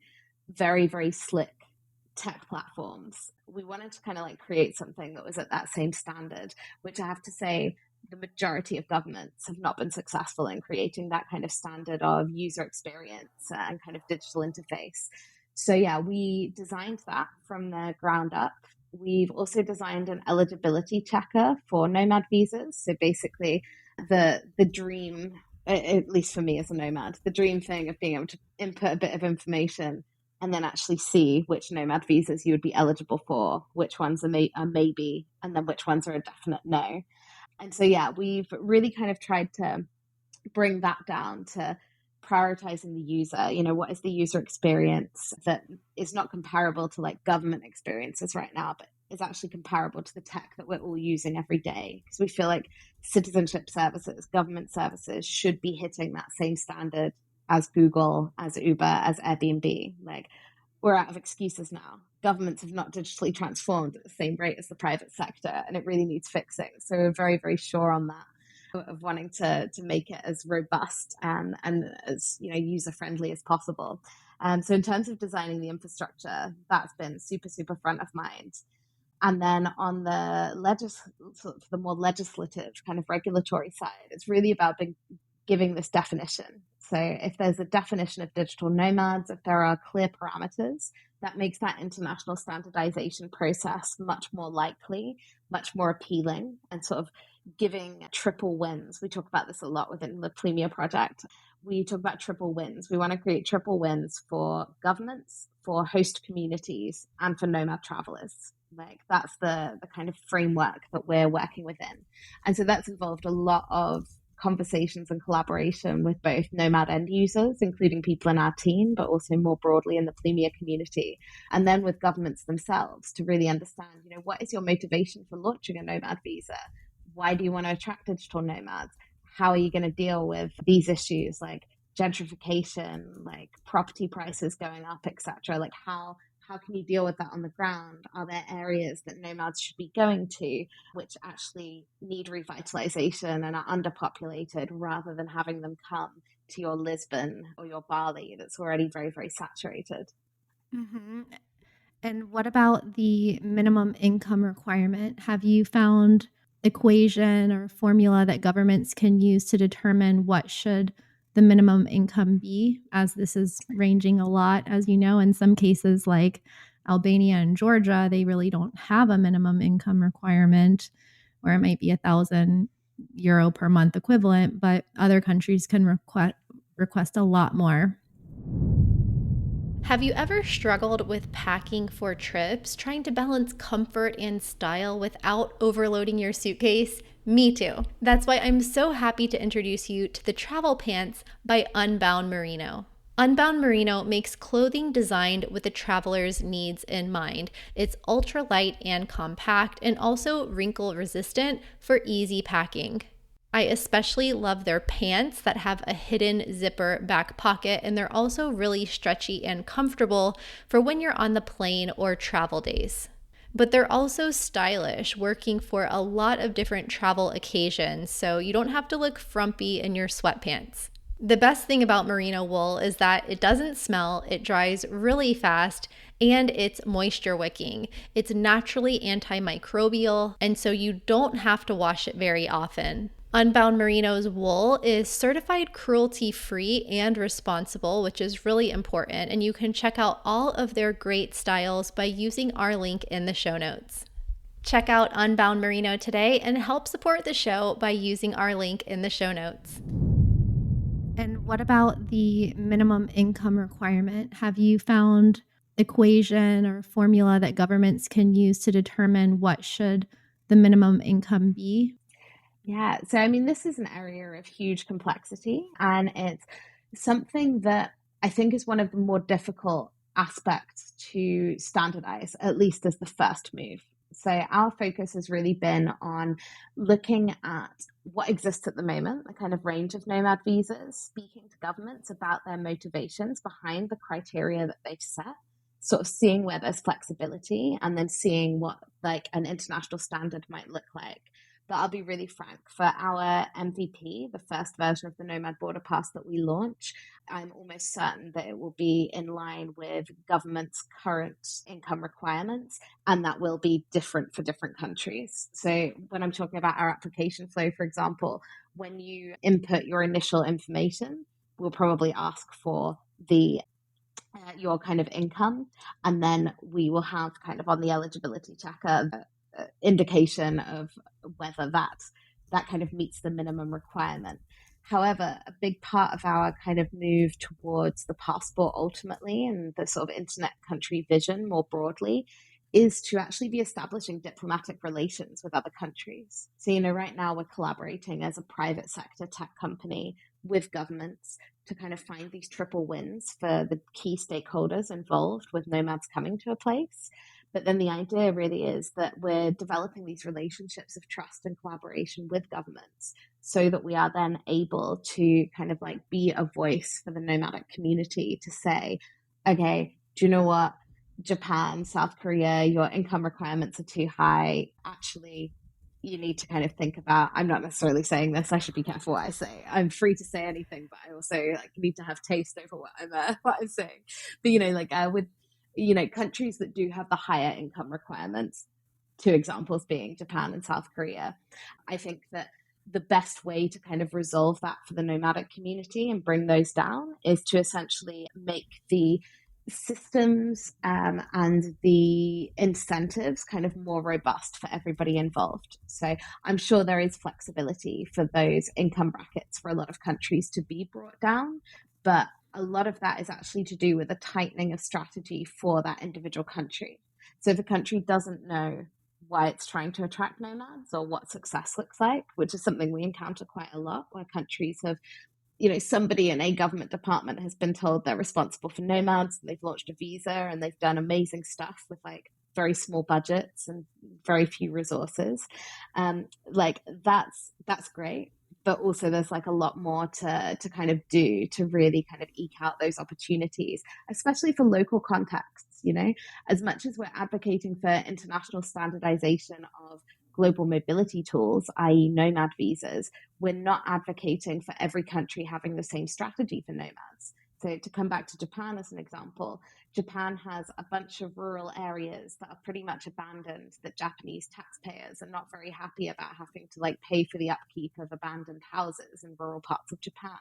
very, very slick tech platforms. We wanted to kind of like create something that was at that same standard, which I have to say, the majority of governments have not been successful in creating that kind of standard of user experience and kind of digital interface. So yeah, we designed that from the ground up. We've also designed an eligibility checker for nomad visas. So basically, the dream, at least for me as a nomad, the dream thing of being able to input a bit of information and then actually see which nomad visas you would be eligible for, which ones are maybe, and then which ones are a definite no. And so yeah, we've really kind of tried to bring that down to prioritizing the user. What is the user experience that is not comparable to like government experiences right now, but is actually comparable to the tech that we're all using every day? Because we feel like citizenship services, government services should be hitting that same standard as Google, as Uber, as Airbnb. Like, we're out of excuses now. Governments have not digitally transformed at the same rate as the private sector, and it really needs fixing. So we're very, very sure on that, of wanting to make it as robust and as user friendly as possible. So in terms of designing the infrastructure, that's been super, super front of mind. And then on the sort of the more legislative kind of regulatory side, it's really about giving this definition. So if there's a definition of digital nomads, if there are clear parameters, that makes that international standardization process much more likely, much more appealing, and sort of giving triple wins. We talk about this a lot within the Plumia project. We talk about triple wins. We want to create triple wins for governments, for host communities, and for nomad travelers. Like, that's the kind of framework that we're working within. And so that's involved a lot of conversations and collaboration with both Nomad end users, including people in our team, but also more broadly in the Plumia community, and then with governments themselves to really understand, what is your motivation for launching a Nomad visa? Why do you want to attract digital nomads? How are you going to deal with these issues like gentrification, like property prices going up, etc.? Like how can you deal with that on the ground? Are there areas that nomads should be going to which actually need revitalization and are underpopulated rather than having them come to your Lisbon or your Bali that's already very, very saturated? Mm-hmm. And what about the minimum income requirement? Have you found equation or formula that governments can use to determine what should the minimum income be, as this is ranging a lot, as you know, in some cases like Albania and Georgia, they really don't have a minimum income requirement, or it might be €1,000 per month equivalent, but other countries can request a lot more. Have you ever struggled with packing for trips, trying to balance comfort and style without overloading your suitcase? Me too. That's why I'm so happy to introduce you to the Travel Pants by Unbound Merino. Unbound Merino makes clothing designed with the traveler's needs in mind. It's ultra light and compact and also wrinkle resistant for easy packing. I especially love their pants that have a hidden zipper back pocket, and they're also really stretchy and comfortable for when you're on the plane or travel days. But they're also stylish, working for a lot of different travel occasions, so you don't have to look frumpy in your sweatpants. The best thing about merino wool is that it doesn't smell, it dries really fast, and it's moisture wicking. It's naturally antimicrobial, and so you don't have to wash it very often. Unbound Merino's wool is certified cruelty-free and responsible, which is really important, and you can check out all of their great styles by using our link in the show notes. Check out Unbound Merino today and help support the show by using our link in the show notes. And what about the minimum income requirement? Have you found equation or formula that governments can use to determine what should the minimum income be? Yeah, so I mean, this is an area of huge complexity, and it's something that I think is one of the more difficult aspects to standardize, at least as the first move. So, our focus has really been on looking at what exists at the moment, the kind of range of nomad visas, speaking to governments about their motivations behind the criteria that they've set, sort of seeing where there's flexibility, and then seeing what like an international standard might look like. But I'll be really frank, for our MVP, the first version of the Nomad Border Pass that we launch, I'm almost certain that it will be in line with government's current income requirements, and that will be different for different countries. So when I'm talking about our application flow, for example, when you input your initial information, we'll probably ask for the your kind of income, and then we will have kind of on the eligibility checker indication of whether that kind of meets the minimum requirement. However, a big part of our kind of move towards the passport ultimately and the sort of internet country vision more broadly is to actually be establishing diplomatic relations with other countries. So, right now we're collaborating as a private sector tech company with governments to kind of find these triple wins for the key stakeholders involved with nomads coming to a place. But then the idea really is that we're developing these relationships of trust and collaboration with governments so that we are then able to kind of like be a voice for the nomadic community to say, okay, do you know what? Japan, South Korea, your income requirements are too high. Actually, you need to kind of think about, I'm not necessarily saying this, I should be careful what I say. I'm free to say anything, but I also like need to have taste over what I'm saying. But with countries that do have the higher income requirements, two examples being Japan and South Korea, I think that the best way to kind of resolve that for the nomadic community and bring those down is to essentially make the systems and the incentives kind of more robust for everybody involved. So I'm sure there is flexibility for those income brackets for a lot of countries to be brought down, but a lot of that is actually to do with a tightening of strategy for that individual country. So if a country doesn't know why it's trying to attract nomads or what success looks like, which is something we encounter quite a lot, where countries have, somebody in a government department has been told they're responsible for nomads. They've launched a visa and they've done amazing stuff with like very small budgets and very few resources. Like that's great. But also there's like a lot more to kind of do to really kind of eke out those opportunities, especially for local contexts, as much as we're advocating for international standardization of global mobility tools, i.e. nomad visas, we're not advocating for every country having the same strategy for nomads. So to come back to Japan as an example, Japan has a bunch of rural areas that are pretty much abandoned, that Japanese taxpayers are not very happy about having to like pay for the upkeep of abandoned houses in rural parts of Japan.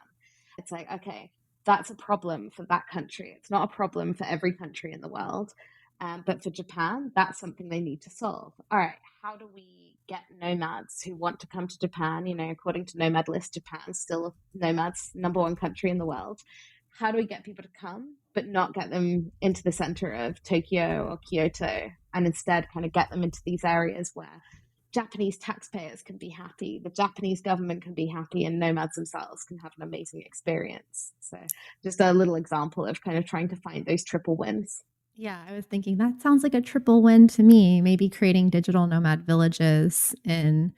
It's like, okay, that's a problem for that country. It's not a problem for every country in the world. But for Japan, that's something they need to solve. All right, how do we get nomads who want to come to Japan? According to Nomad List, Japan's still nomads' number one country in the world. How do we get people to come, but not get them into the center of Tokyo or Kyoto, and instead kind of get them into these areas where Japanese taxpayers can be happy, the Japanese government can be happy, and nomads themselves can have an amazing experience. So just a little example of kind of trying to find those triple wins. Yeah, I was thinking that sounds like a triple win to me. Maybe creating digital nomad villages in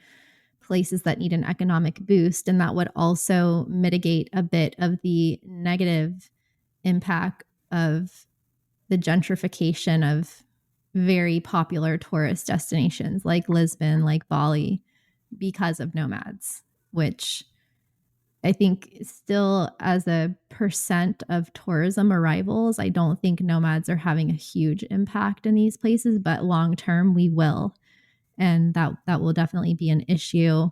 places that need an economic boost. And that would also mitigate a bit of the negative impact of the gentrification of very popular tourist destinations like Lisbon, like Bali, because of nomads, which I think still as a percent of tourism arrivals, I don't think nomads are having a huge impact in these places, but long term we will. And that will definitely be an issue.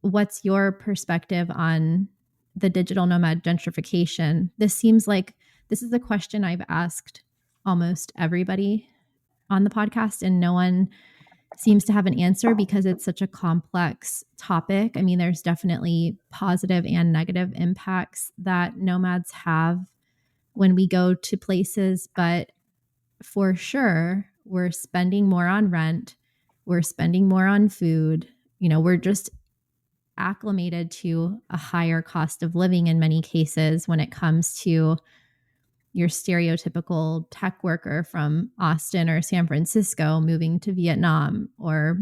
What's your perspective on the digital nomad gentrification? This seems like this is a question I've asked almost everybody on the podcast, and no one seems to have an answer because it's such a complex topic. I mean, there's definitely positive and negative impacts that nomads have when we go to places, but for sure, we're spending more on rent, we're spending more on food. We're just acclimated to a higher cost of living in many cases when it comes to your stereotypical tech worker from Austin or San Francisco moving to Vietnam or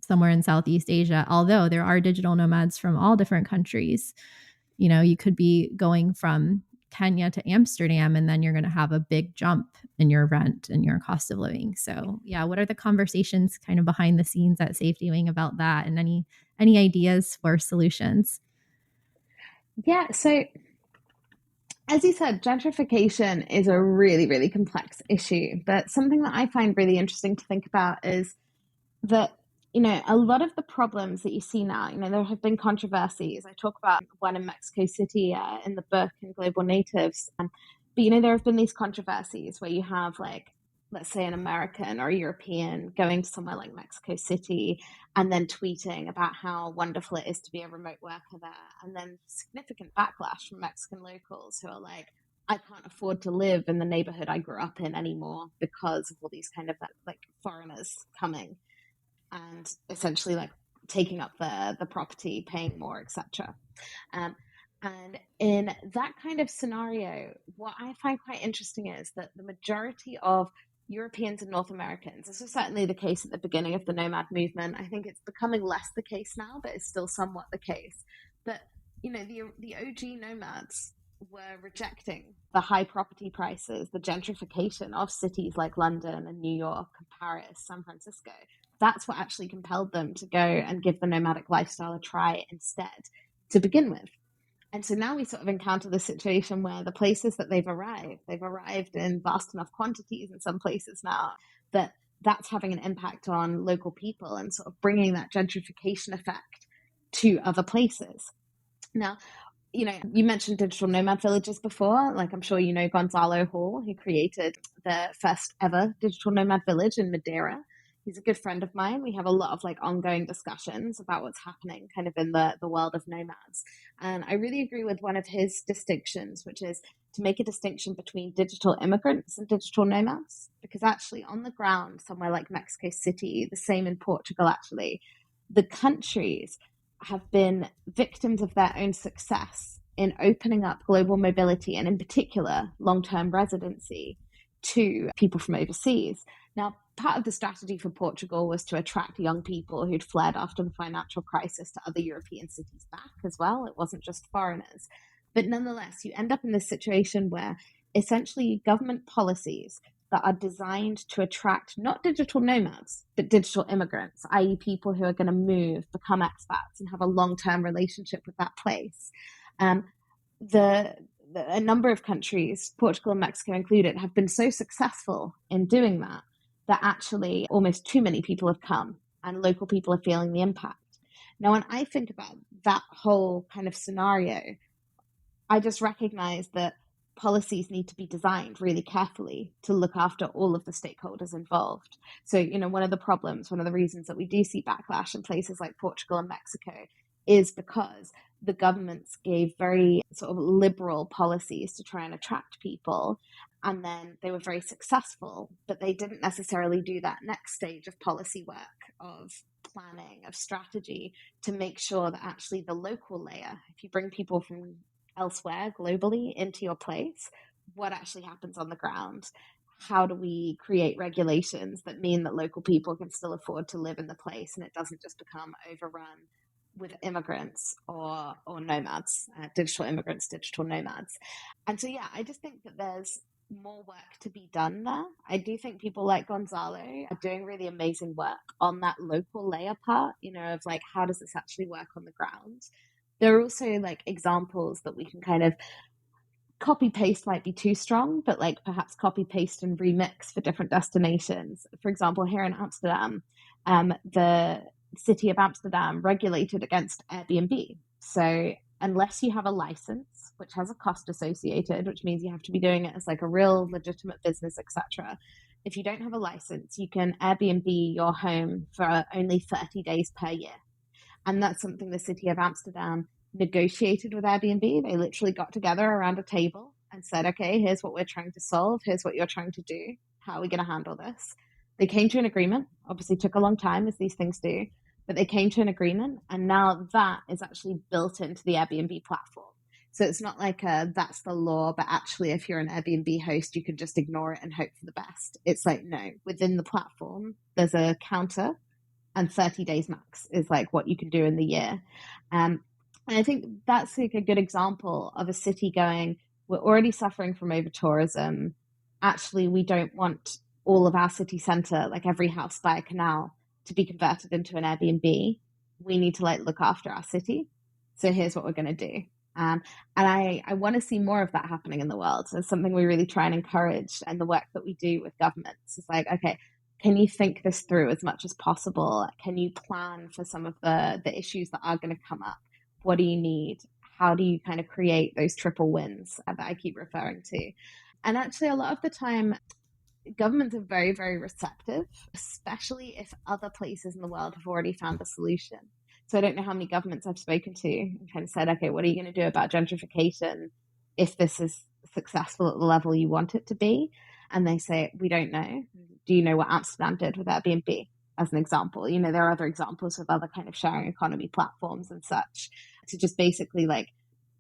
somewhere in Southeast Asia, although there are digital nomads from all different countries. You could be going from Kenya to Amsterdam, and then you're going to have a big jump in your rent and your cost of living. So yeah, what are the conversations kind of behind the scenes at Safety Wing about that, and any ideas for solutions? Yeah, so as you said, gentrification is a really, really complex issue. But something that I find really interesting to think about is that, a lot of the problems that you see now, there have been controversies. I talk about one in Mexico City in the book in Global Natives. But, there have been these controversies where you have like, let's say an American or a European going to somewhere like Mexico City and then tweeting about how wonderful it is to be a remote worker there. And then significant backlash from Mexican locals who are like, I can't afford to live in the neighborhood I grew up in anymore because of all these kind of like foreigners coming and essentially like taking up the property, paying more, etc. And in that kind of scenario, what I find quite interesting is that the majority of Europeans and North Americans, this was certainly the case at the beginning of the nomad movement. I think it's becoming less the case now, but it's still somewhat the case. But, the OG nomads were rejecting the high property prices, the gentrification of cities like London and New York and Paris, San Francisco. That's what actually compelled them to go and give the nomadic lifestyle a try instead to begin with. And so now we sort of encounter the situation where the places that they've arrived in vast enough quantities in some places now that that's having an impact on local people and sort of bringing that gentrification effect to other places. Now, you mentioned digital nomad villages before. Like, I'm sure Gonzalo Hall, who created the first ever digital nomad village in Madeira. He's a good friend of mine. We have a lot of like ongoing discussions about what's happening kind of in the world of nomads. And I really agree with one of his distinctions, which is to make a distinction between digital immigrants and digital nomads. Because actually, on the ground, somewhere like Mexico City, the same in Portugal, actually, the countries have been victims of their own success in opening up global mobility and, in particular, long term residency to people from overseas. Now, part of the strategy for Portugal was to attract young people who'd fled after the financial crisis to other European cities back as well. It wasn't just foreigners. But nonetheless, you end up in this situation where essentially government policies that are designed to attract not digital nomads, but digital immigrants, i.e., people who are going to move, become expats, and have a long term relationship with that place. Um, a number of countries, Portugal and Mexico included, have been so successful in doing that that actually almost too many people have come and local people are feeling the impact. Now, when I think about that whole kind of scenario, I just recognize that policies need to be designed really carefully to look after all of the stakeholders involved. So, one of the problems, one of the reasons that we do see backlash in places like Portugal and Mexico is because the governments gave very sort of liberal policies to try and attract people. And then they were very successful, but they didn't necessarily do that next stage of policy work, of planning, of strategy to make sure that actually the local layer, if you bring people from elsewhere globally into your place, what actually happens on the ground? How do we create regulations that mean that local people can still afford to live in the place and it doesn't just become overrun with immigrants or nomads, digital immigrants, digital nomads? And so, yeah, I just think that there's more work to be done there. I do think people like Gonzalo are doing really amazing work on that local layer part, of like, how does this actually work on the ground? There are also like examples that we can kind of copy paste might be too strong, but like perhaps copy paste and remix for different destinations. For example, here in Amsterdam, the city of Amsterdam regulated against Airbnb. So unless you have a license, which has a cost associated, which means you have to be doing it as like a real legitimate business, etc. If you don't have a license, you can Airbnb your home for only 30 days per year. And that's something the city of Amsterdam negotiated with Airbnb. They literally got together around a table and said, okay, here's what we're trying to solve. Here's what you're trying to do. How are we going to handle this? They came to an agreement. Obviously took a long time, as these things do, but they came to an agreement. And now that is actually built into the Airbnb platform. So it's not like that's the law, but actually if you're an Airbnb host, you can just ignore it and hope for the best. It's like, no, within the platform, there's a counter and 30 days max is like what you can do in the year. And I think that's like a good example of a city going, we're already suffering from over tourism. Actually, we don't want all of our city center, like every house by a canal, to be converted into an Airbnb. We need to like look after our city. So here's what we're going to do. And I want to see more of that happening in the world. So it's something we really try and encourage. And the work that we do with governments is like, okay, can you think this through as much as possible? Can you plan for some of the issues that are going to come up? What do you need? How do you kind of create those triple wins that I keep referring to? And actually, a lot of the time, governments are very, very receptive, especially if other places in the world have already found a solution. So I don't know how many governments I've spoken to and kind of said, okay, what are you going to do about gentrification if this is successful at the level you want it to be? And they say, we don't know. Do you know what Amsterdam did with Airbnb, as an example? There are other examples of other kind of sharing economy platforms and such to just basically like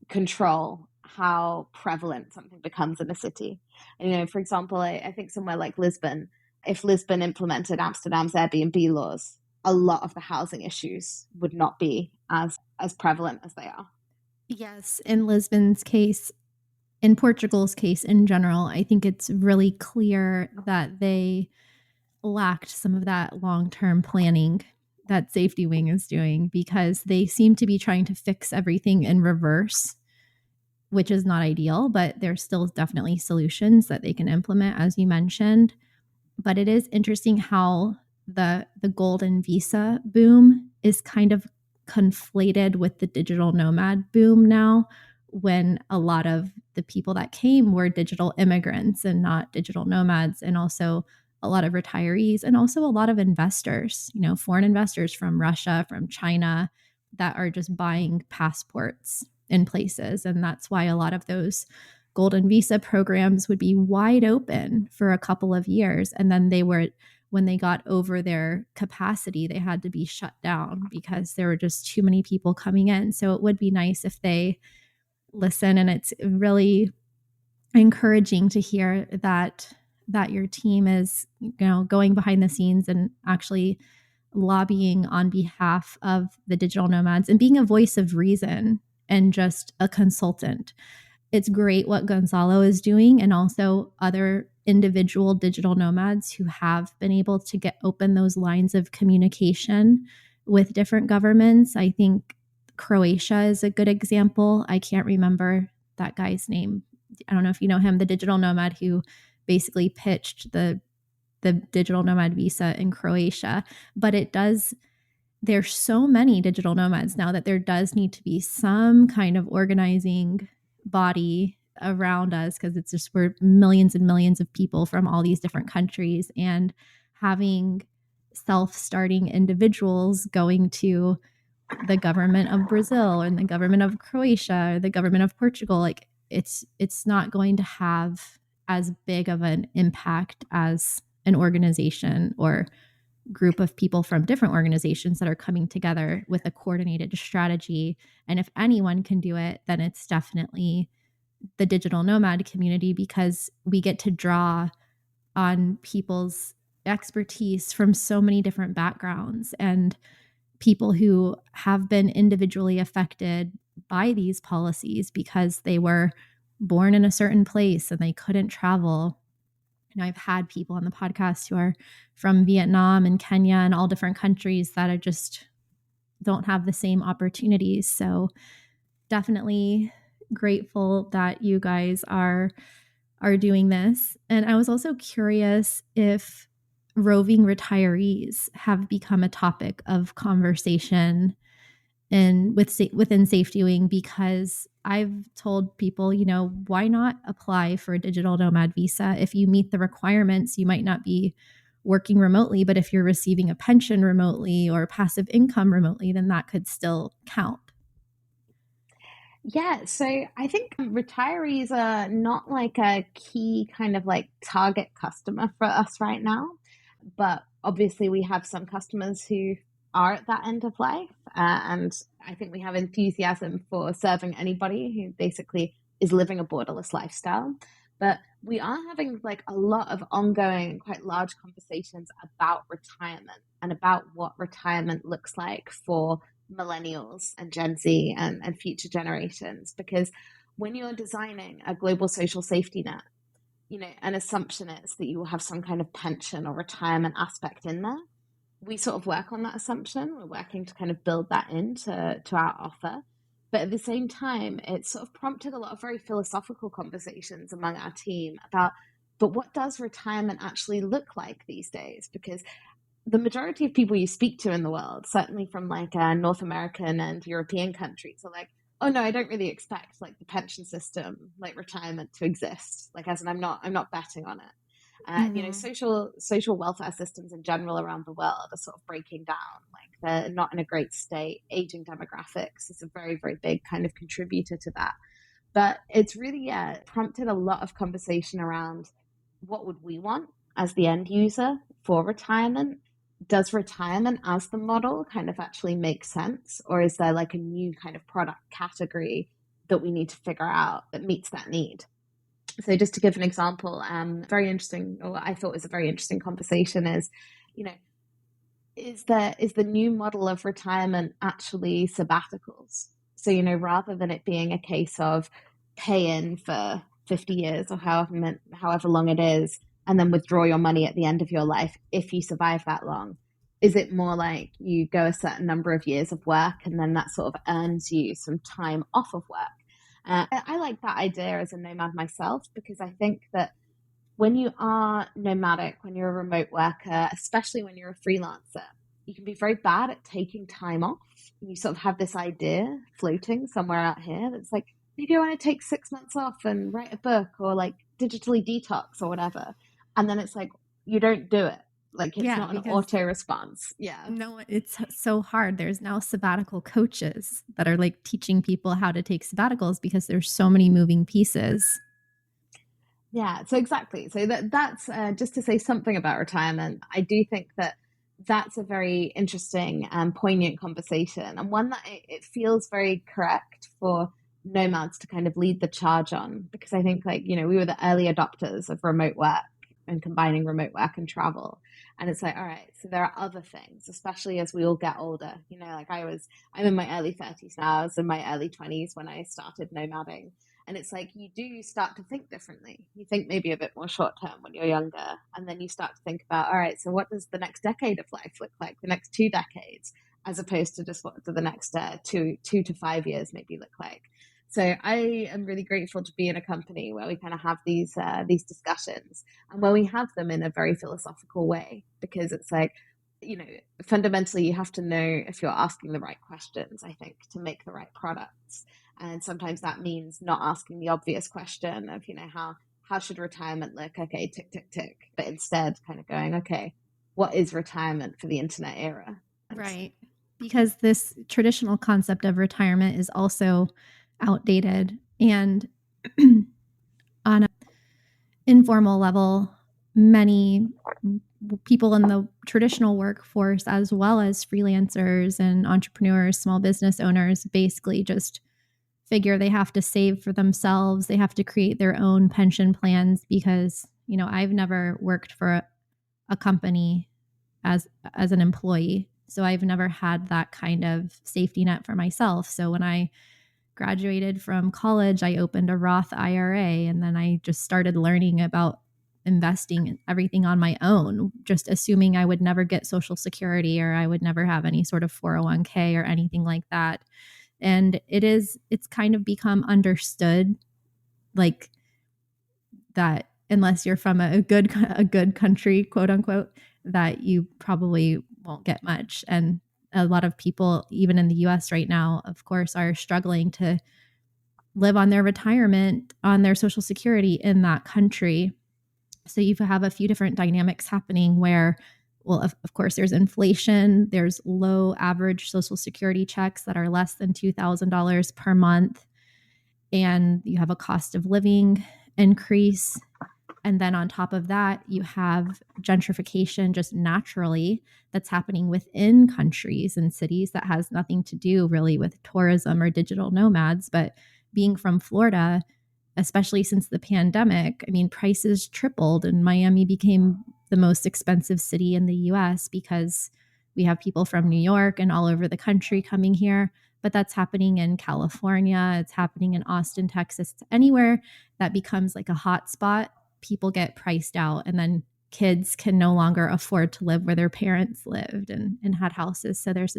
control how prevalent something becomes in a city. And, for example, I think somewhere like Lisbon, if Lisbon implemented Amsterdam's Airbnb laws, a lot of the housing issues would not be as prevalent as they are. Yes, in Lisbon's case, in Portugal's case in general, I think it's really clear that they lacked some of that long-term planning that Safety Wing is doing, because they seem to be trying to fix everything in reverse, which is not ideal, but there's still definitely solutions that they can implement, as you mentioned. But it is interesting how the golden visa boom is kind of conflated with the digital nomad boom now, when a lot of the people that came were digital immigrants and not digital nomads, and also a lot of retirees, and also a lot of investors, foreign investors from Russia, from China, that are just buying passports in places. And that's why a lot of those golden visa programs would be wide open for a couple of years. And then when they got over their capacity, they had to be shut down because there were just too many people coming in. So it would be nice if they listen. And it's really encouraging to hear that your team is, going behind the scenes and actually lobbying on behalf of the digital nomads and being a voice of reason and just a consultant. It's great what Gonzalo is doing, and also other individual digital nomads who have been able to get open those lines of communication with different governments. I think Croatia is a good example. I can't remember that guy's name. I don't know if you know him, the digital nomad who basically pitched the digital nomad visa in Croatia. But there's so many digital nomads now that there does need to be some kind of organizing body around us, because we're millions and millions of people from all these different countries, and having self-starting individuals going to the government of Brazil and the government of Croatia or the government of Portugal, like it's not going to have as big of an impact as an organization or group of people from different organizations that are coming together with a coordinated strategy. And if anyone can do it, then it's definitely the digital nomad community, because we get to draw on people's expertise from so many different backgrounds and people who have been individually affected by these policies because they were born in a certain place and they couldn't travel. I've had people on the podcast who are from Vietnam and Kenya and all different countries that are just don't have the same opportunities. So definitely grateful that you guys are doing this. And I was also curious if roving retirees have become a topic of conversation and within SafeDoing, because I've told people, why not apply for a digital nomad visa? If you meet the requirements, you might not be working remotely, but if you're receiving a pension remotely or passive income remotely, then that could still count. Yeah, so I think retirees are not like a key kind of like target customer for us right now. But obviously, we have some customers who are at that end of life. And I think we have enthusiasm for serving anybody who basically is living a borderless lifestyle. But we are having like a lot of ongoing, quite large conversations about retirement and about what retirement looks like for millennials and Gen Z and future generations. Because when you're designing a global social safety net, an assumption is that you will have some kind of pension or retirement aspect in there. We sort of work on that assumption. We're working to kind of build that into our offer. But at the same time, it sort of prompted a lot of very philosophical conversations among our team about, but what does retirement actually look like these days? Because the majority of people you speak to in the world, certainly from like North American and European countries, are like, oh no, I don't really expect like the pension system, like retirement, to exist. Like, as in, I'm not betting on it. Social welfare systems in general around the world are sort of breaking down. Like, they're not in a great state. Aging demographics is a very, very big kind of contributor to that. But it's really prompted a lot of conversation around what would we want as the end user for retirement. Does retirement as the model kind of actually make sense? Or is there like a new kind of product category that we need to figure out that meets that need? So just to give an example, very interesting, or I thought was a very interesting conversation is, is the new model of retirement actually sabbaticals? So, rather than it being a case of pay in for 50 years or however long it is, and then withdraw your money at the end of your life if you survive that long? Is it more like you go a certain number of years of work and then that sort of earns you some time off of work? I like that idea as a nomad myself, because I think that when you are nomadic, when you're a remote worker, especially when you're a freelancer, you can be very bad at taking time off. You sort of have this idea floating somewhere out here that's like, maybe I want to take 6 months off and write a book or like digitally detox or whatever. And then it's like, you don't do it. Like it's Yeah, not an because auto response. Yeah. no, it's so hard. There's now sabbatical coaches that are like teaching people how to take sabbaticals because there's so many moving pieces. Yeah, so exactly. So that's just to say something about retirement. I do think that that's a very interesting and poignant conversation, and one that it feels very correct for nomads to kind of lead the charge on, because I think, like, we were the early adopters of remote work and combining remote work and travel. And it's like, all right, so there are other things, especially as we all get older. Like I'm in my early 30s now. I was in my early 20s when I started nomading. And it's like you do start to think differently. You think maybe a bit more short term when you're younger. And then you start to think about, all right, so what does the next decade of life look like, the next 2 decades, as opposed to just what do the next 2 to 5 years maybe look like. So I am really grateful to be in a company where we kind of have these discussions, and where we have them in a very philosophical way, because it's like, fundamentally you have to know if you're asking the right questions, I think, to make the right products. And sometimes that means not asking the obvious question of, how should retirement look? Okay, tick, tick, tick. But instead kind of going, okay, what is retirement for the internet era? Right. Because this traditional concept of retirement is also outdated. And on an informal level, many people in the traditional workforce, as well as freelancers and entrepreneurs, small business owners, basically just figure they have to save for themselves. They have to create their own pension plans because, I've never worked for a company as an employee. So I've never had that kind of safety net for myself. So when I graduated from college, I opened a Roth IRA, and then I just started learning about investing and everything on my own, just assuming I would never get Social Security or I would never have any sort of 401k or anything like that. And it's kind of become understood, like, that unless you're from a good country, quote unquote, that you probably won't get much. And a lot of people, even in the US right now, of course, are struggling to live on their retirement, on their Social Security in that country. So you have a few different dynamics happening where, well, of course, there's inflation, there's low average Social Security checks that are less than $2,000 per month, and you have a cost of living increase. And then on top of that, you have gentrification just naturally that's happening within countries and cities that has nothing to do really with tourism or digital nomads. But being from Florida, especially since the pandemic, I mean, prices tripled and Miami became the most expensive city in the US because we have people from New York and all over the country coming here. But that's happening in California, it's happening in Austin, Texas, anywhere that becomes like a hot spot, people get priced out, and then kids can no longer afford to live where their parents lived and had houses. So there's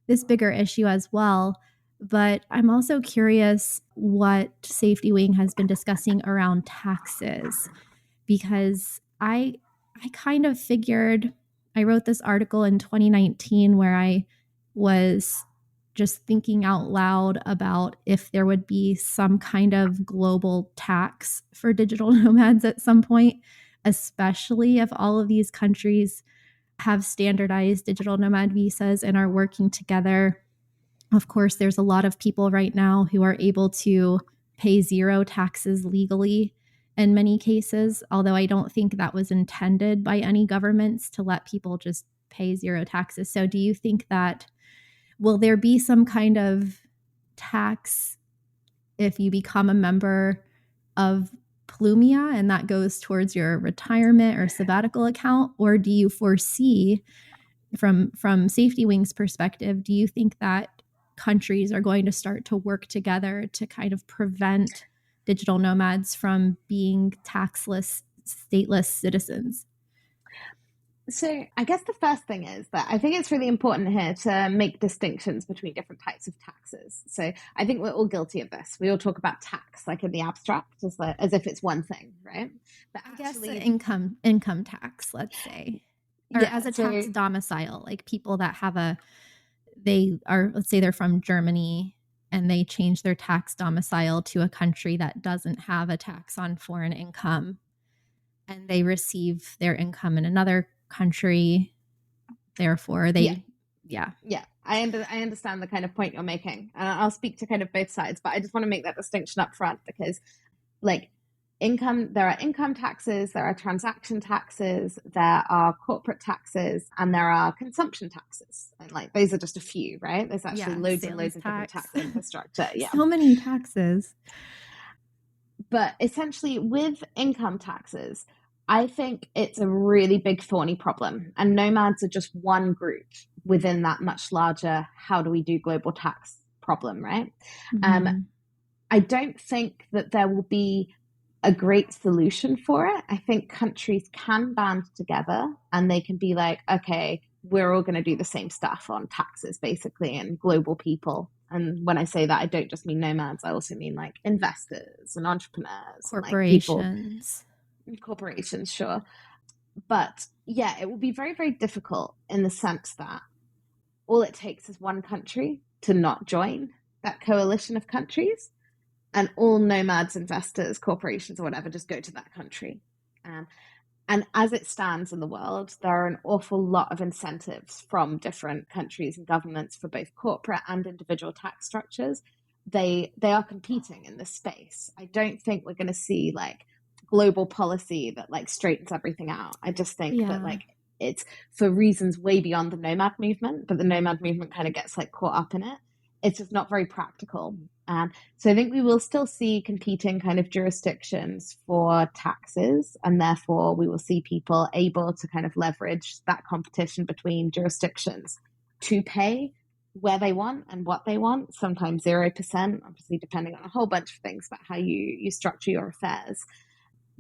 this bigger issue as well. But I'm also curious what Safety Wing has been discussing around taxes, because I kind of figured, I wrote this article in 2019 where I was just thinking out loud about if there would be some kind of global tax for digital nomads at some point, especially if all of these countries have standardized digital nomad visas and are working together. Of course, there's a lot of people right now who are able to pay zero taxes legally in many cases, although I don't think that was intended by any governments to let people just pay zero taxes. So, do you think that will there be some kind of tax if you become a member of Plumia and that goes towards your retirement or sabbatical account? Or do you foresee, from Safety Wing's perspective, do you think that countries are going to start to work together to kind of prevent digital nomads from being taxless, stateless citizens? So I guess the first thing is that I think it's really important here to make distinctions between different types of taxes. So I think we're all guilty of this. We all talk about tax like in the abstract, as if it's one thing, right? But I guess the actually, income tax, let's say, or yeah. as a tax So domicile, like people that have they are, let's say they're from Germany and they change their tax domicile to a country that doesn't have a tax on foreign income, and they receive their income in another country. Therefore, Yeah. yeah. Yeah, I understand the kind of point you're making, and I'll speak to kind of both sides, but I just want to make that distinction up front because, like, there are income taxes, there are transaction taxes, there are corporate taxes, and there are consumption taxes. And like those are just a few, right? There's actually loads and Sales loads of different tax. tax infrastructure. Yeah. So many taxes. But essentially, with income taxes, I think it's a really big thorny problem. And nomads are just one group within that much larger how do we do global tax problem, right? Mm-hmm. I don't think that there will be a great solution for it. I think countries can band together and they can be like, okay, we're all going to do the same stuff on taxes, basically, and global people. And when I say that, I don't just mean nomads. I also mean like investors and entrepreneurs, and like people, corporations, sure. But yeah, it will be very, very difficult in the sense that all it takes is one country to not join that coalition of countries, and all nomads, investors, corporations, or whatever just go to that country. And as it stands in the world, there are an awful lot of incentives from different countries and governments for both corporate and individual tax structures. They are competing in this space. I don't think we're going to see like global policy that like straightens everything out. I just think that like it's for reasons way beyond the nomad movement, but the nomad movement kind of gets like caught up in it. It's just not very practical. So I think we will still see competing kind of jurisdictions for taxes, and therefore we will see people able to kind of leverage that competition between jurisdictions to pay where they want and what they want, sometimes 0%, obviously depending on a whole bunch of things about how you structure your affairs.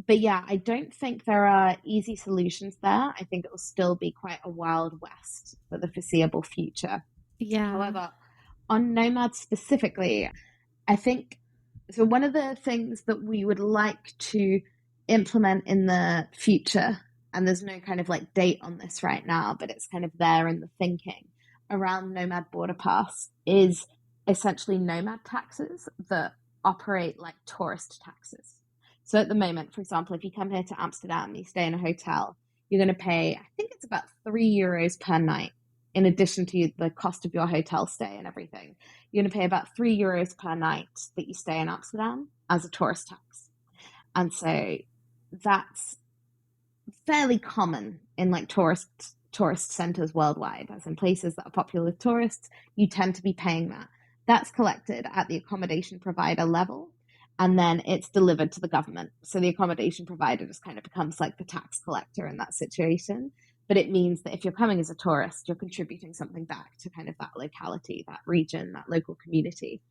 But yeah, I don't think there are easy solutions there. I think it will still be quite a wild west for the foreseeable future. Yeah. However, on nomads specifically, I think so. One of the things that we would like to implement in the future, and there's no kind of like date on this right now, but it's kind of there in the thinking around Nomad Border Pass, is essentially nomad taxes that operate like tourist taxes. So at the moment, for example, if you come here to Amsterdam, you stay in a hotel, you're going to pay, I think it's about €3 per night, in addition to the cost of your hotel stay and everything. You're going to pay about €3 per night that you stay in Amsterdam as a tourist tax. And so that's fairly common in like tourist centers worldwide, as in places that are popular with tourists, you tend to be paying that. That's collected at the accommodation provider level, and then it's delivered to the government. So the accommodation provider just kind of becomes like the tax collector in that situation. But it means that if you're coming as a tourist, you're contributing something back to kind of that locality, that region, that local community.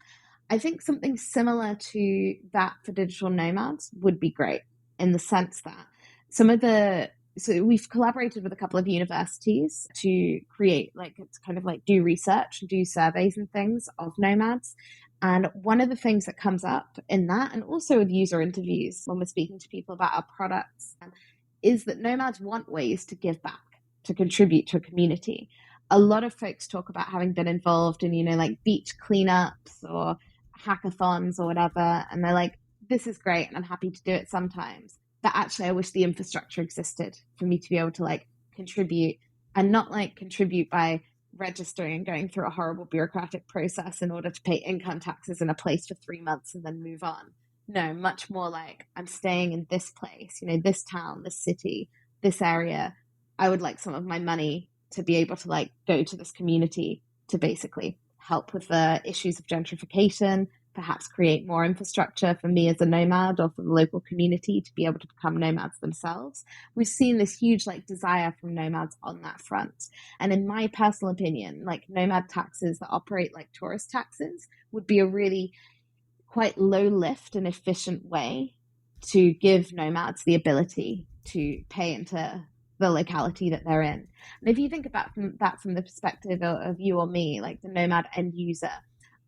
I think something similar to that for digital nomads would be great, in the sense that so we've collaborated with a couple of universities to create it's kind of like do research, do surveys and things of nomads. And one of the things that comes up in that, and also with user interviews when we're speaking to people about our products, is that nomads want ways to give back, to contribute to a community. A lot of folks talk about having been involved in, like beach cleanups or hackathons or whatever. And they're like, this is great and I'm happy to do it sometimes. But actually, I wish the infrastructure existed for me to be able to like contribute, and not like contribute by registering and going through a horrible bureaucratic process in order to pay income taxes in a place for 3 months and then move on. No, much more like I'm staying in this place, this town, this city, this area. I would like some of my money to be able to like go to this community to basically help with the issues of gentrification, perhaps create more infrastructure for me as a nomad or for the local community to be able to become nomads themselves. We've seen this huge like desire from nomads on that front. And in my personal opinion, like nomad taxes that operate like tourist taxes would be a really quite low lift and efficient way to give nomads the ability to pay into the locality that they're in. And if you think about that from the perspective of you or me, like the nomad end user,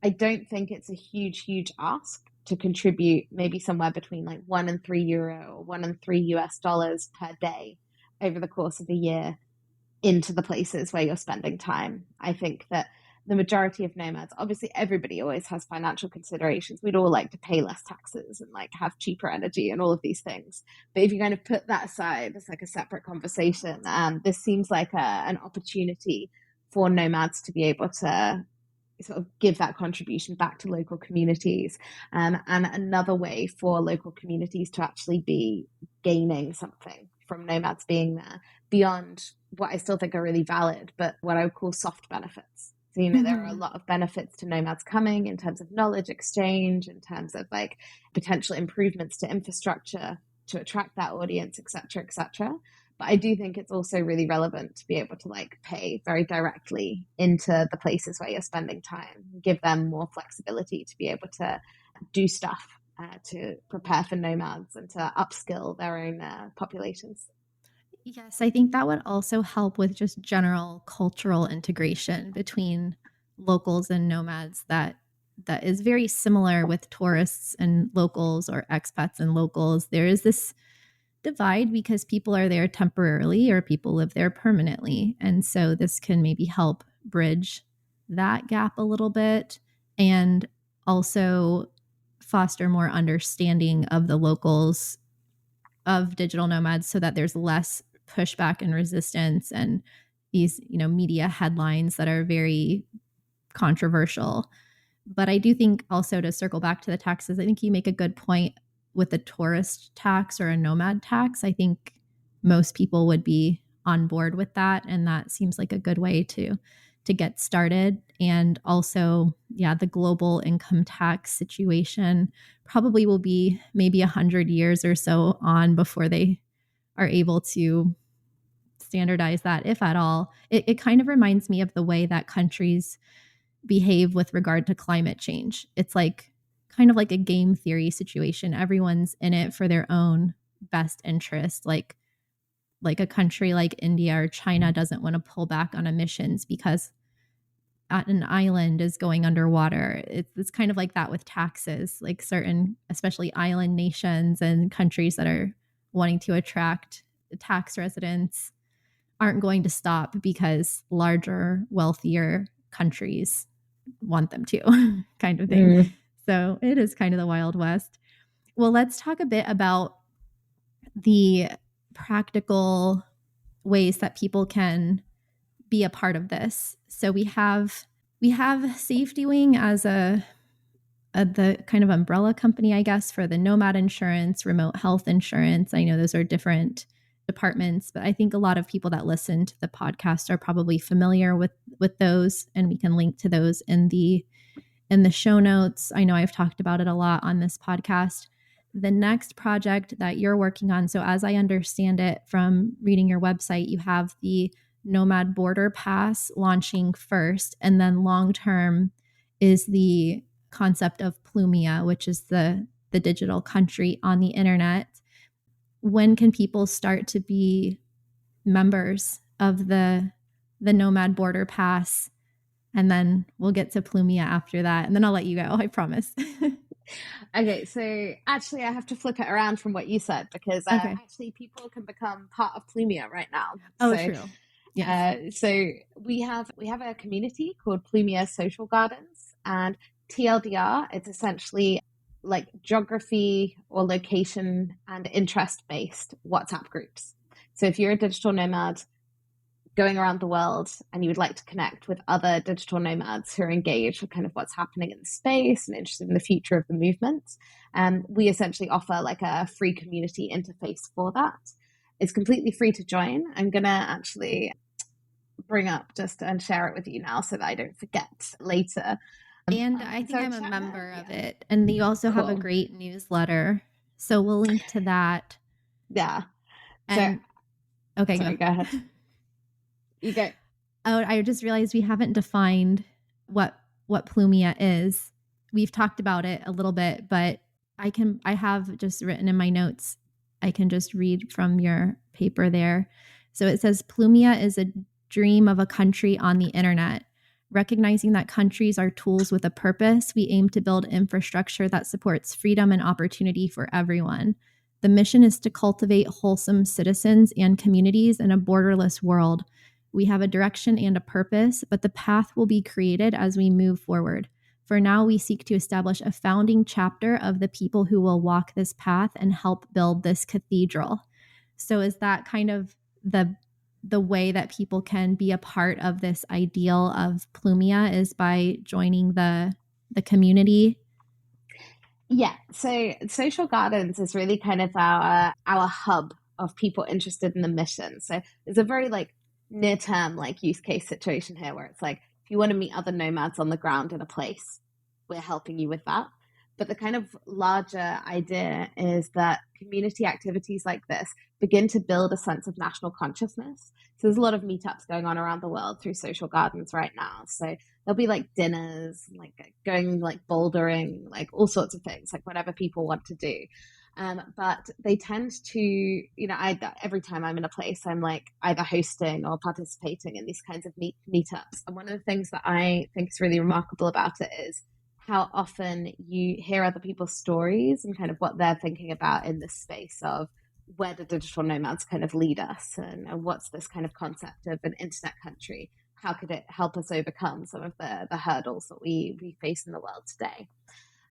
I don't think it's a huge ask to contribute maybe somewhere between like €1 and €3 or $1 and $3 per day over the course of a year into the places where you're spending time. I think that the majority of nomads, obviously everybody always has financial considerations. We'd all like to pay less taxes and like have cheaper energy and all of these things. But if you kind of put that aside, it's like a separate conversation. This seems like an opportunity for nomads to be able to sort of give that contribution back to local communities, and another way for local communities to actually be gaining something from nomads being there beyond what I still think are really valid, but what I would call soft benefits. So, there are a lot of benefits to nomads coming in terms of knowledge exchange, in terms of like potential improvements to infrastructure to attract that audience, et cetera, et cetera. But I do think it's also really relevant to be able to like pay very directly into the places where you're spending time, give them more flexibility to be able to do stuff to prepare for nomads and to upskill their own populations. Yes, I think that would also help with just general cultural integration between locals and nomads that is very similar with tourists and locals or expats and locals. There is this divide because people are there temporarily or people live there permanently. And so this can maybe help bridge that gap a little bit and also foster more understanding of the locals of digital nomads so that there's less pushback and resistance and these, media headlines that are very controversial. But I do think also to circle back to the taxes, I think you make a good point with a tourist tax or a nomad tax. I think most people would be on board with that. And that seems like a good way to get started. And also, the global income tax situation probably will be maybe 100 years or so on before they are able to standardize that, if at all. It kind of reminds me of the way that countries behave with regard to climate change. It's like kind of like a game theory situation. Everyone's in it for their own best interest. Like a country like India or China doesn't want to pull back on emissions because an island is going underwater. It's kind of like that with taxes, like certain, especially island nations and countries that are wanting to attract tax residents aren't going to stop because larger, wealthier countries want them to, kind of thing. So it is kind of the Wild West. Well, let's talk a bit about the practical ways that people can be a part of this. So we have Safety Wing as the kind of umbrella company, I guess, for the nomad insurance, remote health insurance. I know those are different departments, but I think a lot of people that listen to the podcast are probably familiar with those, and we can link to those in the show notes. I know I've talked about it a lot on this podcast. The next project that you're working on, so as I understand it from reading your website, you have the Nomad Border Pass launching first, and then long term is the concept of Plumia, which is the digital country on the internet. When can people start to be members of the Nomad Border Pass? And then we'll get to Plumia after that. And then I'll let you go, I promise. Okay, so actually I have to flip it around from what you said because actually people can become part of Plumia right now. Oh, so, true. Yes. So we have a community called Plumia Social Gardens, and TLDR, it's essentially like geography or location and interest-based WhatsApp groups. So if you're a digital nomad going around the world and you would like to connect with other digital nomads who are engaged with kind of what's happening in the space and interested in the future of the movement, we essentially offer like a free community interface for that. It's completely free to join. I'm going to actually bring up just and share it with you now so that I don't forget later. And I think I'm a member of it. And you also have a great newsletter. So we'll link to that. Yeah. And, okay, sorry, go ahead. You go. Oh, I just realized we haven't defined what Plumia is. We've talked about it a little bit, but I have just written in my notes. I can just read from your paper there. So it says Plumia is a dream of a country on the internet. Recognizing that countries are tools with a purpose, we aim to build infrastructure that supports freedom and opportunity for everyone. The mission is to cultivate wholesome citizens and communities in a borderless world. We have a direction and a purpose, but the path will be created as we move forward. For now, we seek to establish a founding chapter of the people who will walk this path and help build this cathedral. So is that kind of the way that people can be a part of this ideal of Plumia, is by joining the community? Yeah, so social gardens is really kind of our hub of people interested in the mission. So it's a very like near term like use case situation here where it's like if you want to meet other nomads on the ground in a place, we're helping you with that. But the kind of larger idea is that community activities like this begin to build a sense of national consciousness. So there's a lot of meetups going on around the world through social gardens right now. So there'll be like dinners, like going like bouldering, like all sorts of things, like whatever people want to do. But they tend to, every time I'm in a place, I'm like either hosting or participating in these kinds of meetups. And one of the things that I think is really remarkable about it is how often you hear other people's stories and kind of what they're thinking about in this space of where do digital nomads kind of lead us, and what's this kind of concept of an internet country? How could it help us overcome some of the hurdles that we face in the world today?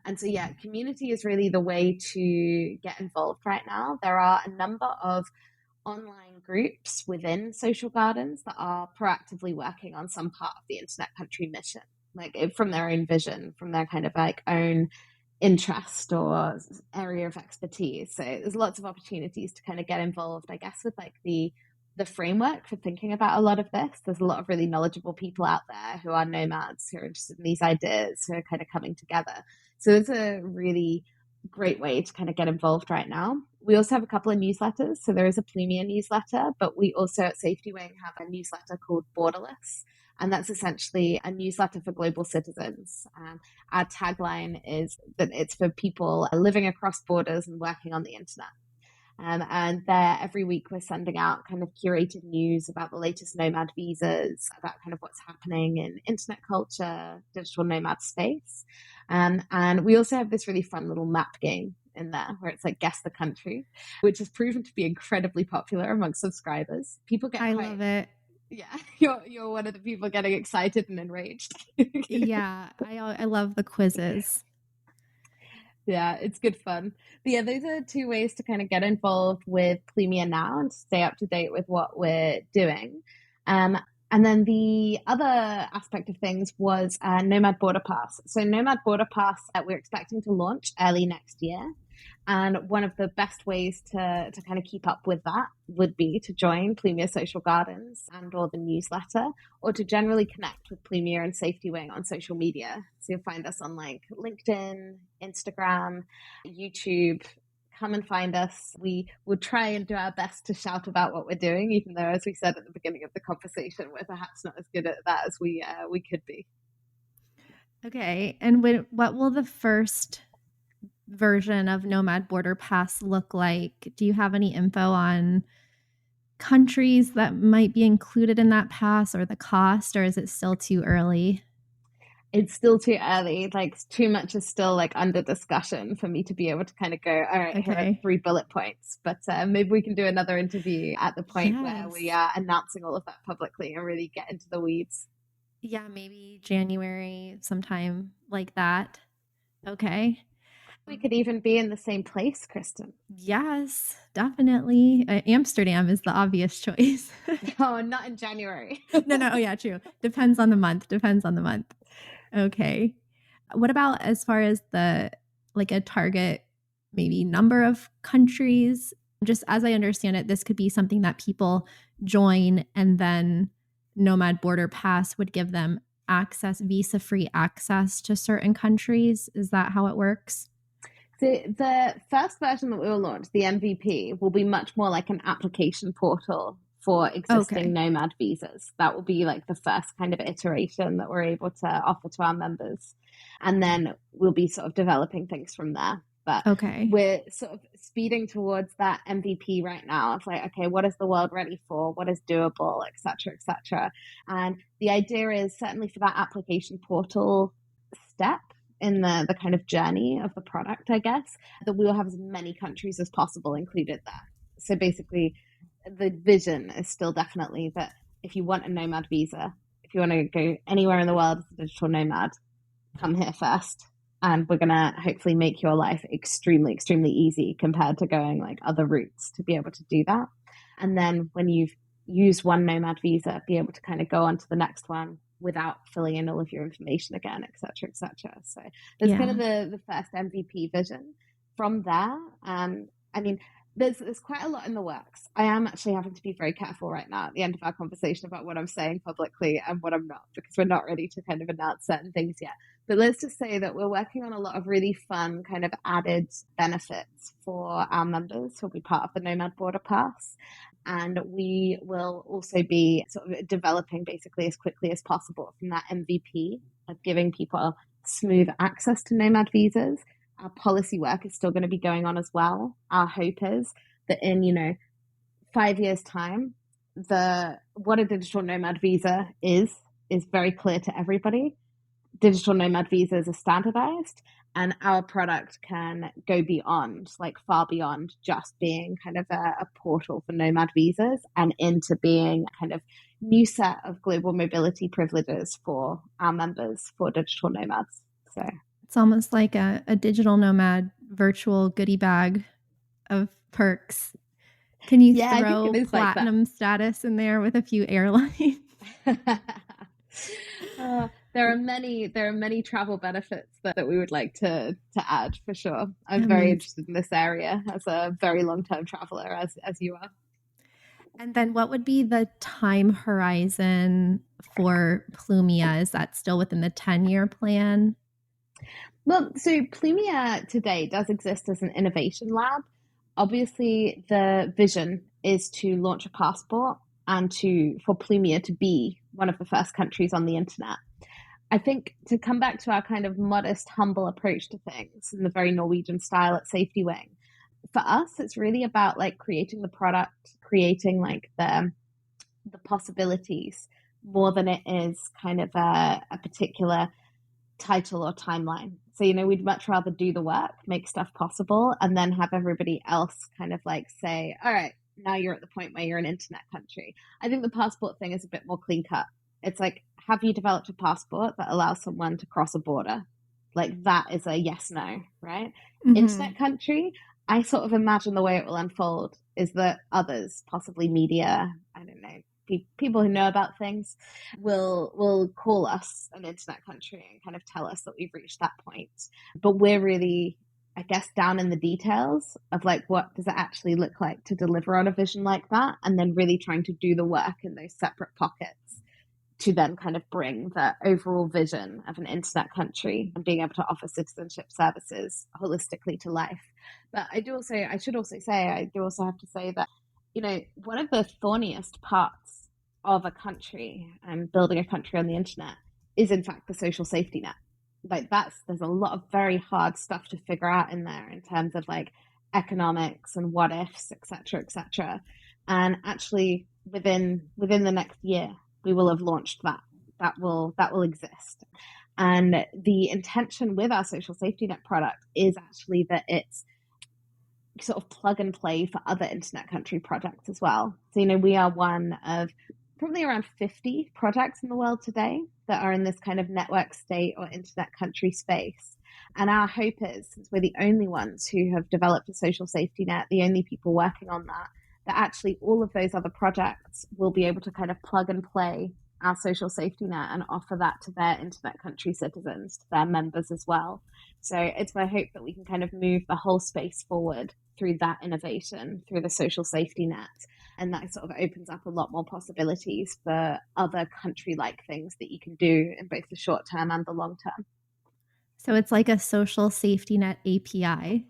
And so, yeah, community is really the way to get involved right now. There are a number of online groups within social gardens that are proactively working on some part of the internet country mission, like from their own vision, from their kind of like own interest or area of expertise. So there's lots of opportunities to kind of get involved, I guess, with like the framework for thinking about a lot of this. There's a lot of really knowledgeable people out there who are nomads, who are interested in these ideas, who are kind of coming together. So it's a really great way to kind of get involved right now. We also have a couple of newsletters. So there is a Plumia newsletter, but we also at Safety Wing have a newsletter called Borderless. And that's essentially a newsletter for global citizens. Our tagline is that it's for people living across borders and working on the internet. And there, every week, we're sending out kind of curated news about the latest nomad visas, about kind of what's happening in internet culture, digital nomad space. And we also have this really fun little map game in there where it's like guess the country, which has proven to be incredibly popular amongst subscribers. People get I love it. yeah, you're one of the people getting excited and enraged. Yeah, I love the quizzes. Yeah, it's good fun. But yeah, those are two ways to kind of get involved with Plumia now and stay up to date with what we're doing. And then the other aspect of things was Nomad Border Pass. So Nomad Border Pass, we're expecting to launch early next year. And one of the best ways to kind of keep up with that would be to join Plumia Social Gardens and or the newsletter, or to generally connect with Plumia and Safety Wing on social media. So you'll find us on like LinkedIn, Instagram, YouTube. Come and find us. We will try and do our best to shout about what we're doing, even though, as we said at the beginning of the conversation, we're perhaps not as good at that as we could be. Okay, and what will the first version of Nomad Border Pass look like? Do you have any info on countries that might be included in that pass, or the cost, or is it still too early? It's still too early. Like too much is still like under discussion for me to be able to kind of go, all right, here are Okay. 3 bullet points. But maybe we can do another interview at the point where we Yes. are announcing all of that publicly and really get into the weeds. Yeah, maybe January, sometime like that. Okay. We could even be in the same place, Kristen. Yes, definitely. Amsterdam is the obvious choice. Oh, not in January. No, no. Oh, yeah, true. Depends on the month. Depends on the month. Okay. What about as far as the like a target, maybe number of countries? Just as I understand it, this could be something that people join, and then Nomad Border Pass would give them access, visa free access to certain countries. Is that how it works? So the first version that we will launch, the MVP, will be much more like an application portal for existing Okay. Nomad visas. That will be like the first kind of iteration that we're able to offer to our members. And then we'll be sort of developing things from there. But Okay. we're sort of speeding towards that MVP right now. It's like, okay, what is the world ready for? What is doable, et cetera, et cetera. And the idea is certainly for that application portal step in the kind of journey of the product, I guess, that we will have as many countries as possible included there. So basically, the vision is still definitely that if you want a nomad visa, if you want to go anywhere in the world as a digital nomad, come here first. And we're going to hopefully make your life extremely, extremely easy compared to going like other routes to be able to do that. And then when you've used one nomad visa, be able to kind of go on to the next one without filling in all of your information again, et cetera, et cetera. So that's kind of Yeah. the first MVP vision. From there, I mean, there's quite a lot in the works. I am actually having to be very careful right now at the end of our conversation about what I'm saying publicly and what I'm not, because we're not ready to kind of announce certain things yet. But let's just say that we're working on a lot of really fun kind of added benefits for our members who'll be part of the Nomad Border Pass. And we will also be sort of developing basically as quickly as possible from that MVP of giving people smooth access to Nomad visas. Our policy work is still going to be going on as well. Our hope is that in, 5 years' time, what a digital nomad visa is very clear to everybody. Digital nomad visas are standardized, and our product can go beyond, like far beyond just being kind of a portal for nomad visas and into being kind of new set of global mobility privileges for our members, for digital nomads. So It's almost like a digital nomad virtual goodie bag of perks. Can you yeah, I think throw it is like that. platinum status in there with a few airlines? There are many travel benefits that we would like to add for sure. I'm very Amazing. interested in this area as a very long-term traveler, as you are. And then what would be the time horizon for Plumia? Is that still within the 10-year plan? Well, so Plumia today does exist as an innovation lab. Obviously, the vision is to launch a passport and for Plumia to be one of the first countries on the internet. I think to come back to our kind of modest, humble approach to things in the very Norwegian style at Safety Wing, for us, it's really about like creating the product, creating like the possibilities more than it is kind of a particular title or timeline. So, we'd much rather do the work, make stuff possible, and then have everybody else kind of like say, all right, now you're at the point where you're an internet country. I think the passport thing is a bit more clean cut. It's like, have you developed a passport that allows someone to cross a border? Like that is a yes, no, right? Mm-hmm. Internet country, I sort of imagine the way it will unfold is that others, possibly media, I don't know, people who know about things, will call us an internet country and kind of tell us that we've reached that point. But we're really, I guess, down in the details of like what does it actually look like to deliver on a vision like that, and then really trying to do the work in those separate pockets to then kind of bring the overall vision of an internet country and being able to offer citizenship services holistically to life. But I should also say, I do also have to say that, one of the thorniest parts of a country and building a country on the internet is in fact the social safety net. Like there's a lot of very hard stuff to figure out in there in terms of like economics and what ifs, et cetera, et cetera. And actually within the next year, we will have launched that. That will exist. And the intention with our social safety net product is actually that it's sort of plug and play for other internet country projects as well. So, we are one of probably around 50 projects in the world today that are in this kind of network state or internet country space. And our hope is, since we're the only ones who have developed a social safety net, the only people working on that, that actually all of those other projects will be able to kind of plug and play our social safety net and offer that to their internet country citizens, to their members as well. So it's my hope that we can kind of move the whole space forward through that innovation, through the social safety net. And that sort of opens up a lot more possibilities for other country-like things that you can do in both the short term and the long term. So it's like a social safety net API.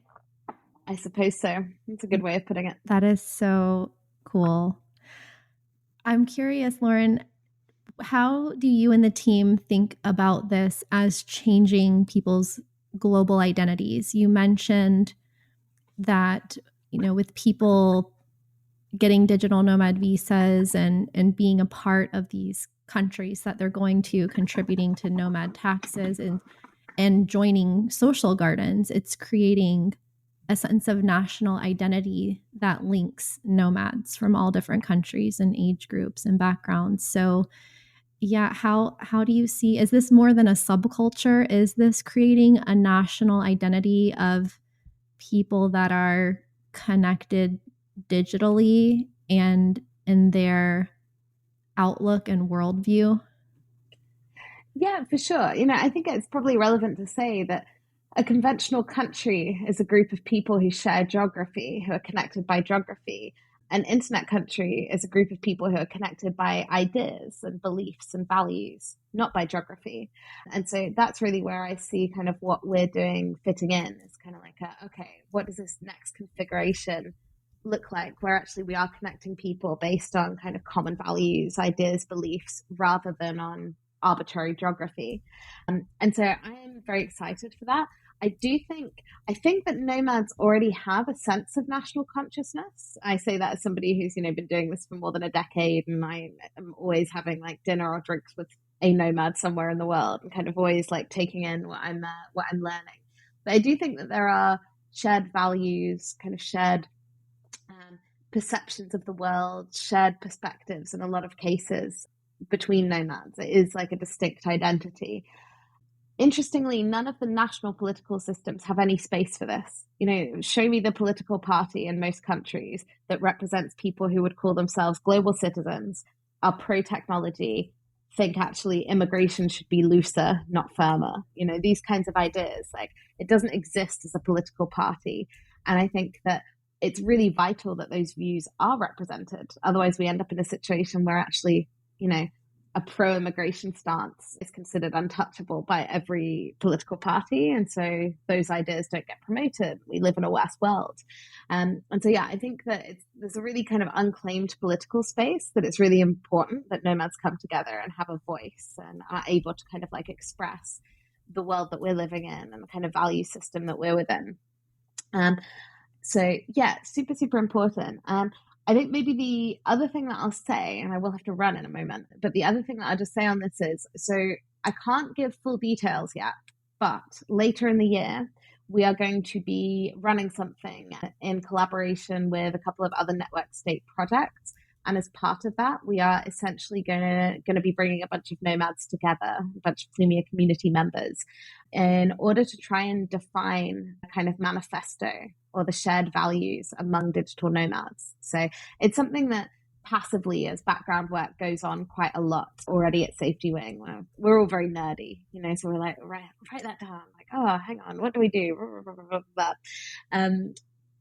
I suppose so. That's a good way of putting it. That is so cool. I'm curious, Lauren, how do you and the team think about this as changing people's global identities? You mentioned that, with people getting digital nomad visas and being a part of these countries that they're going to, contributing to nomad taxes and joining social gardens, it's creating a sense of national identity that links nomads from all different countries and age groups and backgrounds. So yeah, how do you see, is this more than a subculture? Is this creating a national identity of people that are connected digitally and in their outlook and worldview? Yeah, for sure. I think it's probably relevant to say that a conventional country is a group of people who share geography, who are connected by geography. An internet country is a group of people who are connected by ideas and beliefs and values, not by geography. And so that's really where I see kind of what we're doing fitting in. It's kind of like, okay, what does this next configuration look like, where actually we are connecting people based on kind of common values, ideas, beliefs, rather than on arbitrary geography. And so I am very excited for that. I think that nomads already have a sense of national consciousness. I say that as somebody who's been doing this for more than a decade, and I am always having like dinner or drinks with a nomad somewhere in the world, and kind of always like taking in what I'm learning. But I do think that there are shared values, kind of shared perceptions of the world, shared perspectives in a lot of cases between nomads. It is like a distinct identity. Interestingly, none of the national political systems have any space for this. Show me the political party in most countries that represents people who would call themselves global citizens, are pro technology, think actually immigration should be looser, not firmer. These kinds of ideas. Like, it doesn't exist as a political party. And I think that it's really vital that those views are represented. Otherwise, we end up in a situation where actually, a pro-immigration stance is considered untouchable by every political party. And so those ideas don't get promoted. We live in a West world. And so, yeah, I think that there's a really kind of unclaimed political space that it's really important that nomads come together and have a voice and are able to kind of like express the world that we're living in and the kind of value system that we're within. So yeah, super, super important. I think maybe the other thing that I'll say, and I will have to run in a moment, but the other thing that I'll just say on this is, so I can't give full details yet, but later in the year, we are going to be running something in collaboration with a couple of other network state projects. And as part of that, we are essentially going to be bringing a bunch of nomads together, a bunch of Plumia community members, in order to try and define a kind of manifesto or the shared values among digital nomads. So it's something that passively as background work goes on quite a lot already at Safety Wing. We're all very nerdy, so we're like, write that down. Like, oh, hang on, what do we do? But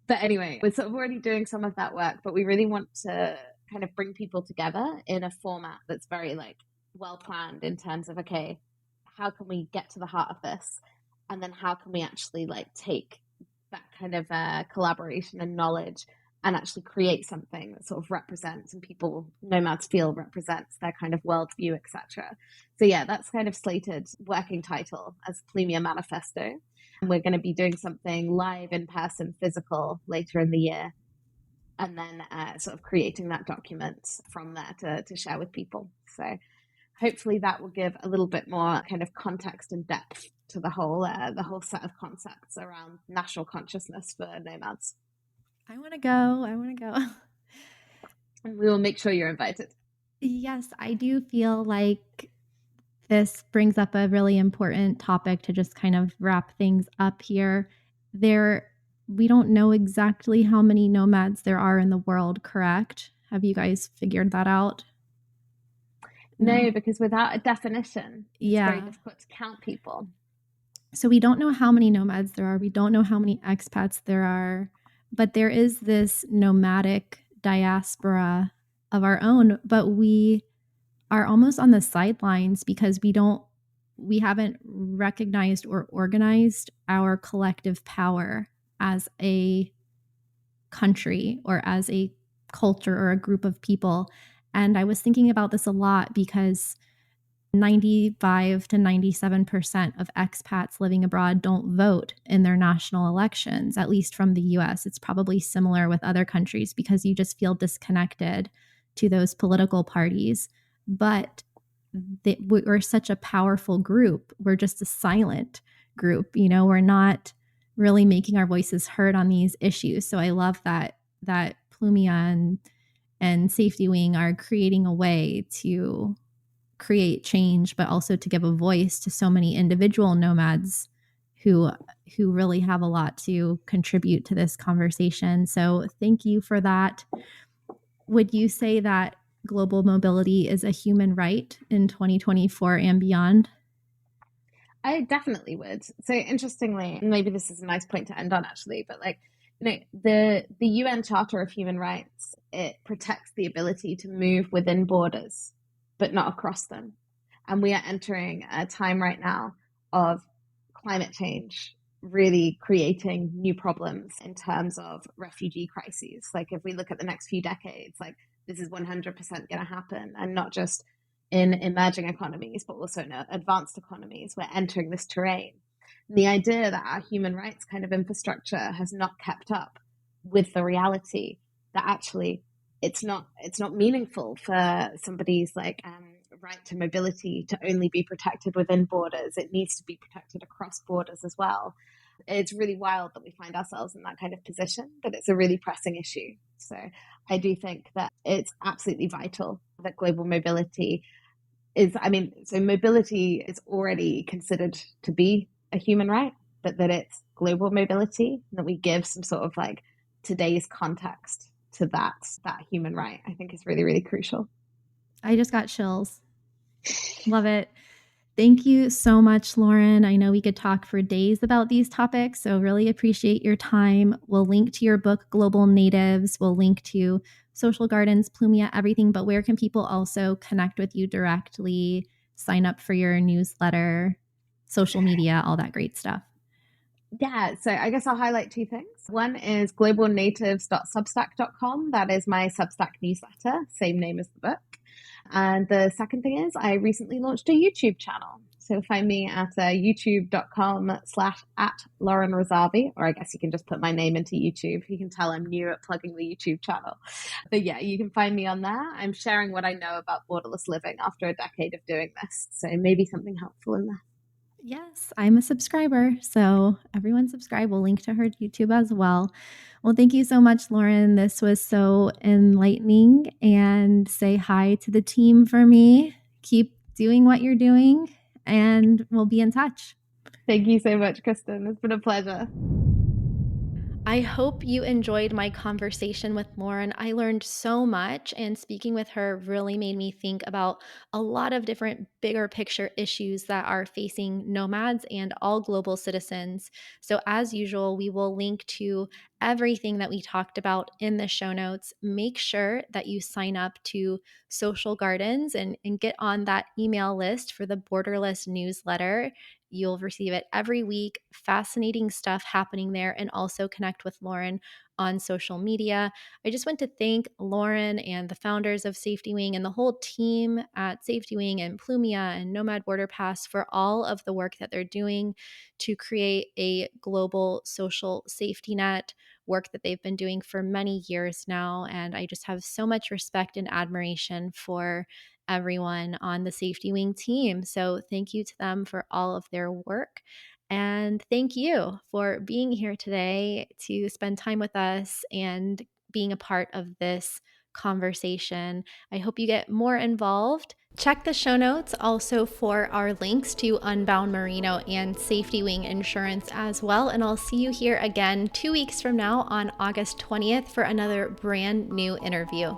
anyway, we're sort of already doing some of that work, but we really want to kind of bring people together in a format that's very like well planned in terms of, okay, how can we get to the heart of this? And then how can we actually like take that kind of collaboration and knowledge and actually create something that sort of represents and people, nomads feel represents their kind of worldview, etc. So yeah, that's kind of slated working title as Plumia Manifesto. And we're going to be doing something live, in person, physical later in the year. And then sort of creating that document from there to share with people. So hopefully that will give a little bit more kind of context and depth to the whole set of concepts around national consciousness for nomads. I want to go. And we will make sure you're invited. Yes, I do feel like this brings up a really important topic to just kind of wrap things up here. We don't know exactly how many nomads there are in the world, correct? Have you guys figured that out? No, because without a definition, it's very Yeah. difficult to count people. So we don't know how many nomads there are. We don't know how many expats there are, but there is this nomadic diaspora of our own, but we are almost on the sidelines because we haven't recognized or organized our collective power as a country or as a culture or a group of people. And I was thinking about this a lot because 95 to 97% of expats living abroad don't vote in their national elections, at least from the US. It's probably similar with other countries because you just feel disconnected to those political parties. But we're such a powerful group. We're just a silent group. We're not really making our voices heard on these issues. So I love that Plumia and Safety Wing are creating a way to create change, but also to give a voice to so many individual nomads who who really have a lot to contribute to this conversation. So thank you for that. Would you say that global mobility is a human right in 2024 and beyond? I definitely would. So interestingly, and maybe this is a nice point to end on actually, but like, the UN Charter of Human Rights, it protects the ability to move within borders, but not across them. And we are entering a time right now of climate change really creating new problems in terms of refugee crises. Like if we look at the next few decades, like this is 100% going to happen, and not just in emerging economies, but also in advanced economies. We're entering this terrain. And the idea that our human rights kind of infrastructure has not kept up with the reality that actually it's not meaningful for somebody's like right to mobility to only be protected within borders. It needs to be protected across borders as well. It's really wild that we find ourselves in that kind of position, but it's a really pressing issue. So I do think that it's absolutely vital that global mobility is, I mean, so mobility is already considered to be a human right, but that it's global mobility, that we give some sort of like today's context to that human right, I think is really, really crucial. I just got chills. Love it. Thank you so much, Lauren. I know we could talk for days about these topics, so really appreciate your time. We'll link to your book, Global Natives. We'll link to Social Gardens, Plumia, everything. But where can people also connect with you directly, sign up for your newsletter, social media, all that great stuff? Yeah, so I guess I'll highlight two things. One is globalnatives.substack.com. That is my Substack newsletter, same name as the book. And the second thing is I recently launched a YouTube channel. So find me at youtube.com/@Lauren Razavi, or I guess you can just put my name into YouTube. You can tell I'm new at plugging the YouTube channel. But yeah, you can find me on there. I'm sharing what I know about borderless living after a decade of doing this. So maybe something helpful in there. Yes, I'm a subscriber. So everyone subscribe. We'll link to her YouTube as well. Well, thank you so much, Lauren. This was so enlightening. And say hi to the team for me. Keep doing what you're doing, and we'll be in touch. Thank you so much, Kristin. It's been a pleasure. I hope you enjoyed my conversation with Lauren. I learned so much, and speaking with her really made me think about a lot of different bigger picture issues that are facing nomads and all global citizens. So, as usual, we will link to everything that we talked about in the show notes. Make sure that you sign up to Social Gardens and get on that email list for the Borderless newsletter. You'll receive it every week. Fascinating stuff happening there, and also connect with Lauren on social media. I just want to thank Lauren and the founders of Safety Wing and the whole team at Safety Wing and Plumia and Nomad Border Pass for all of the work that they're doing to create a global social safety net, work that they've been doing for many years now. And I just have so much respect and admiration for everyone on the Safety Wing team. So thank you to them for all of their work. And thank you for being here today to spend time with us and being a part of this conversation. I hope you get more involved. Check the show notes also for our links to Unbound Merino and Safety Wing Insurance as well. And I'll see you here again 2 weeks from now on August 20th for another brand new interview.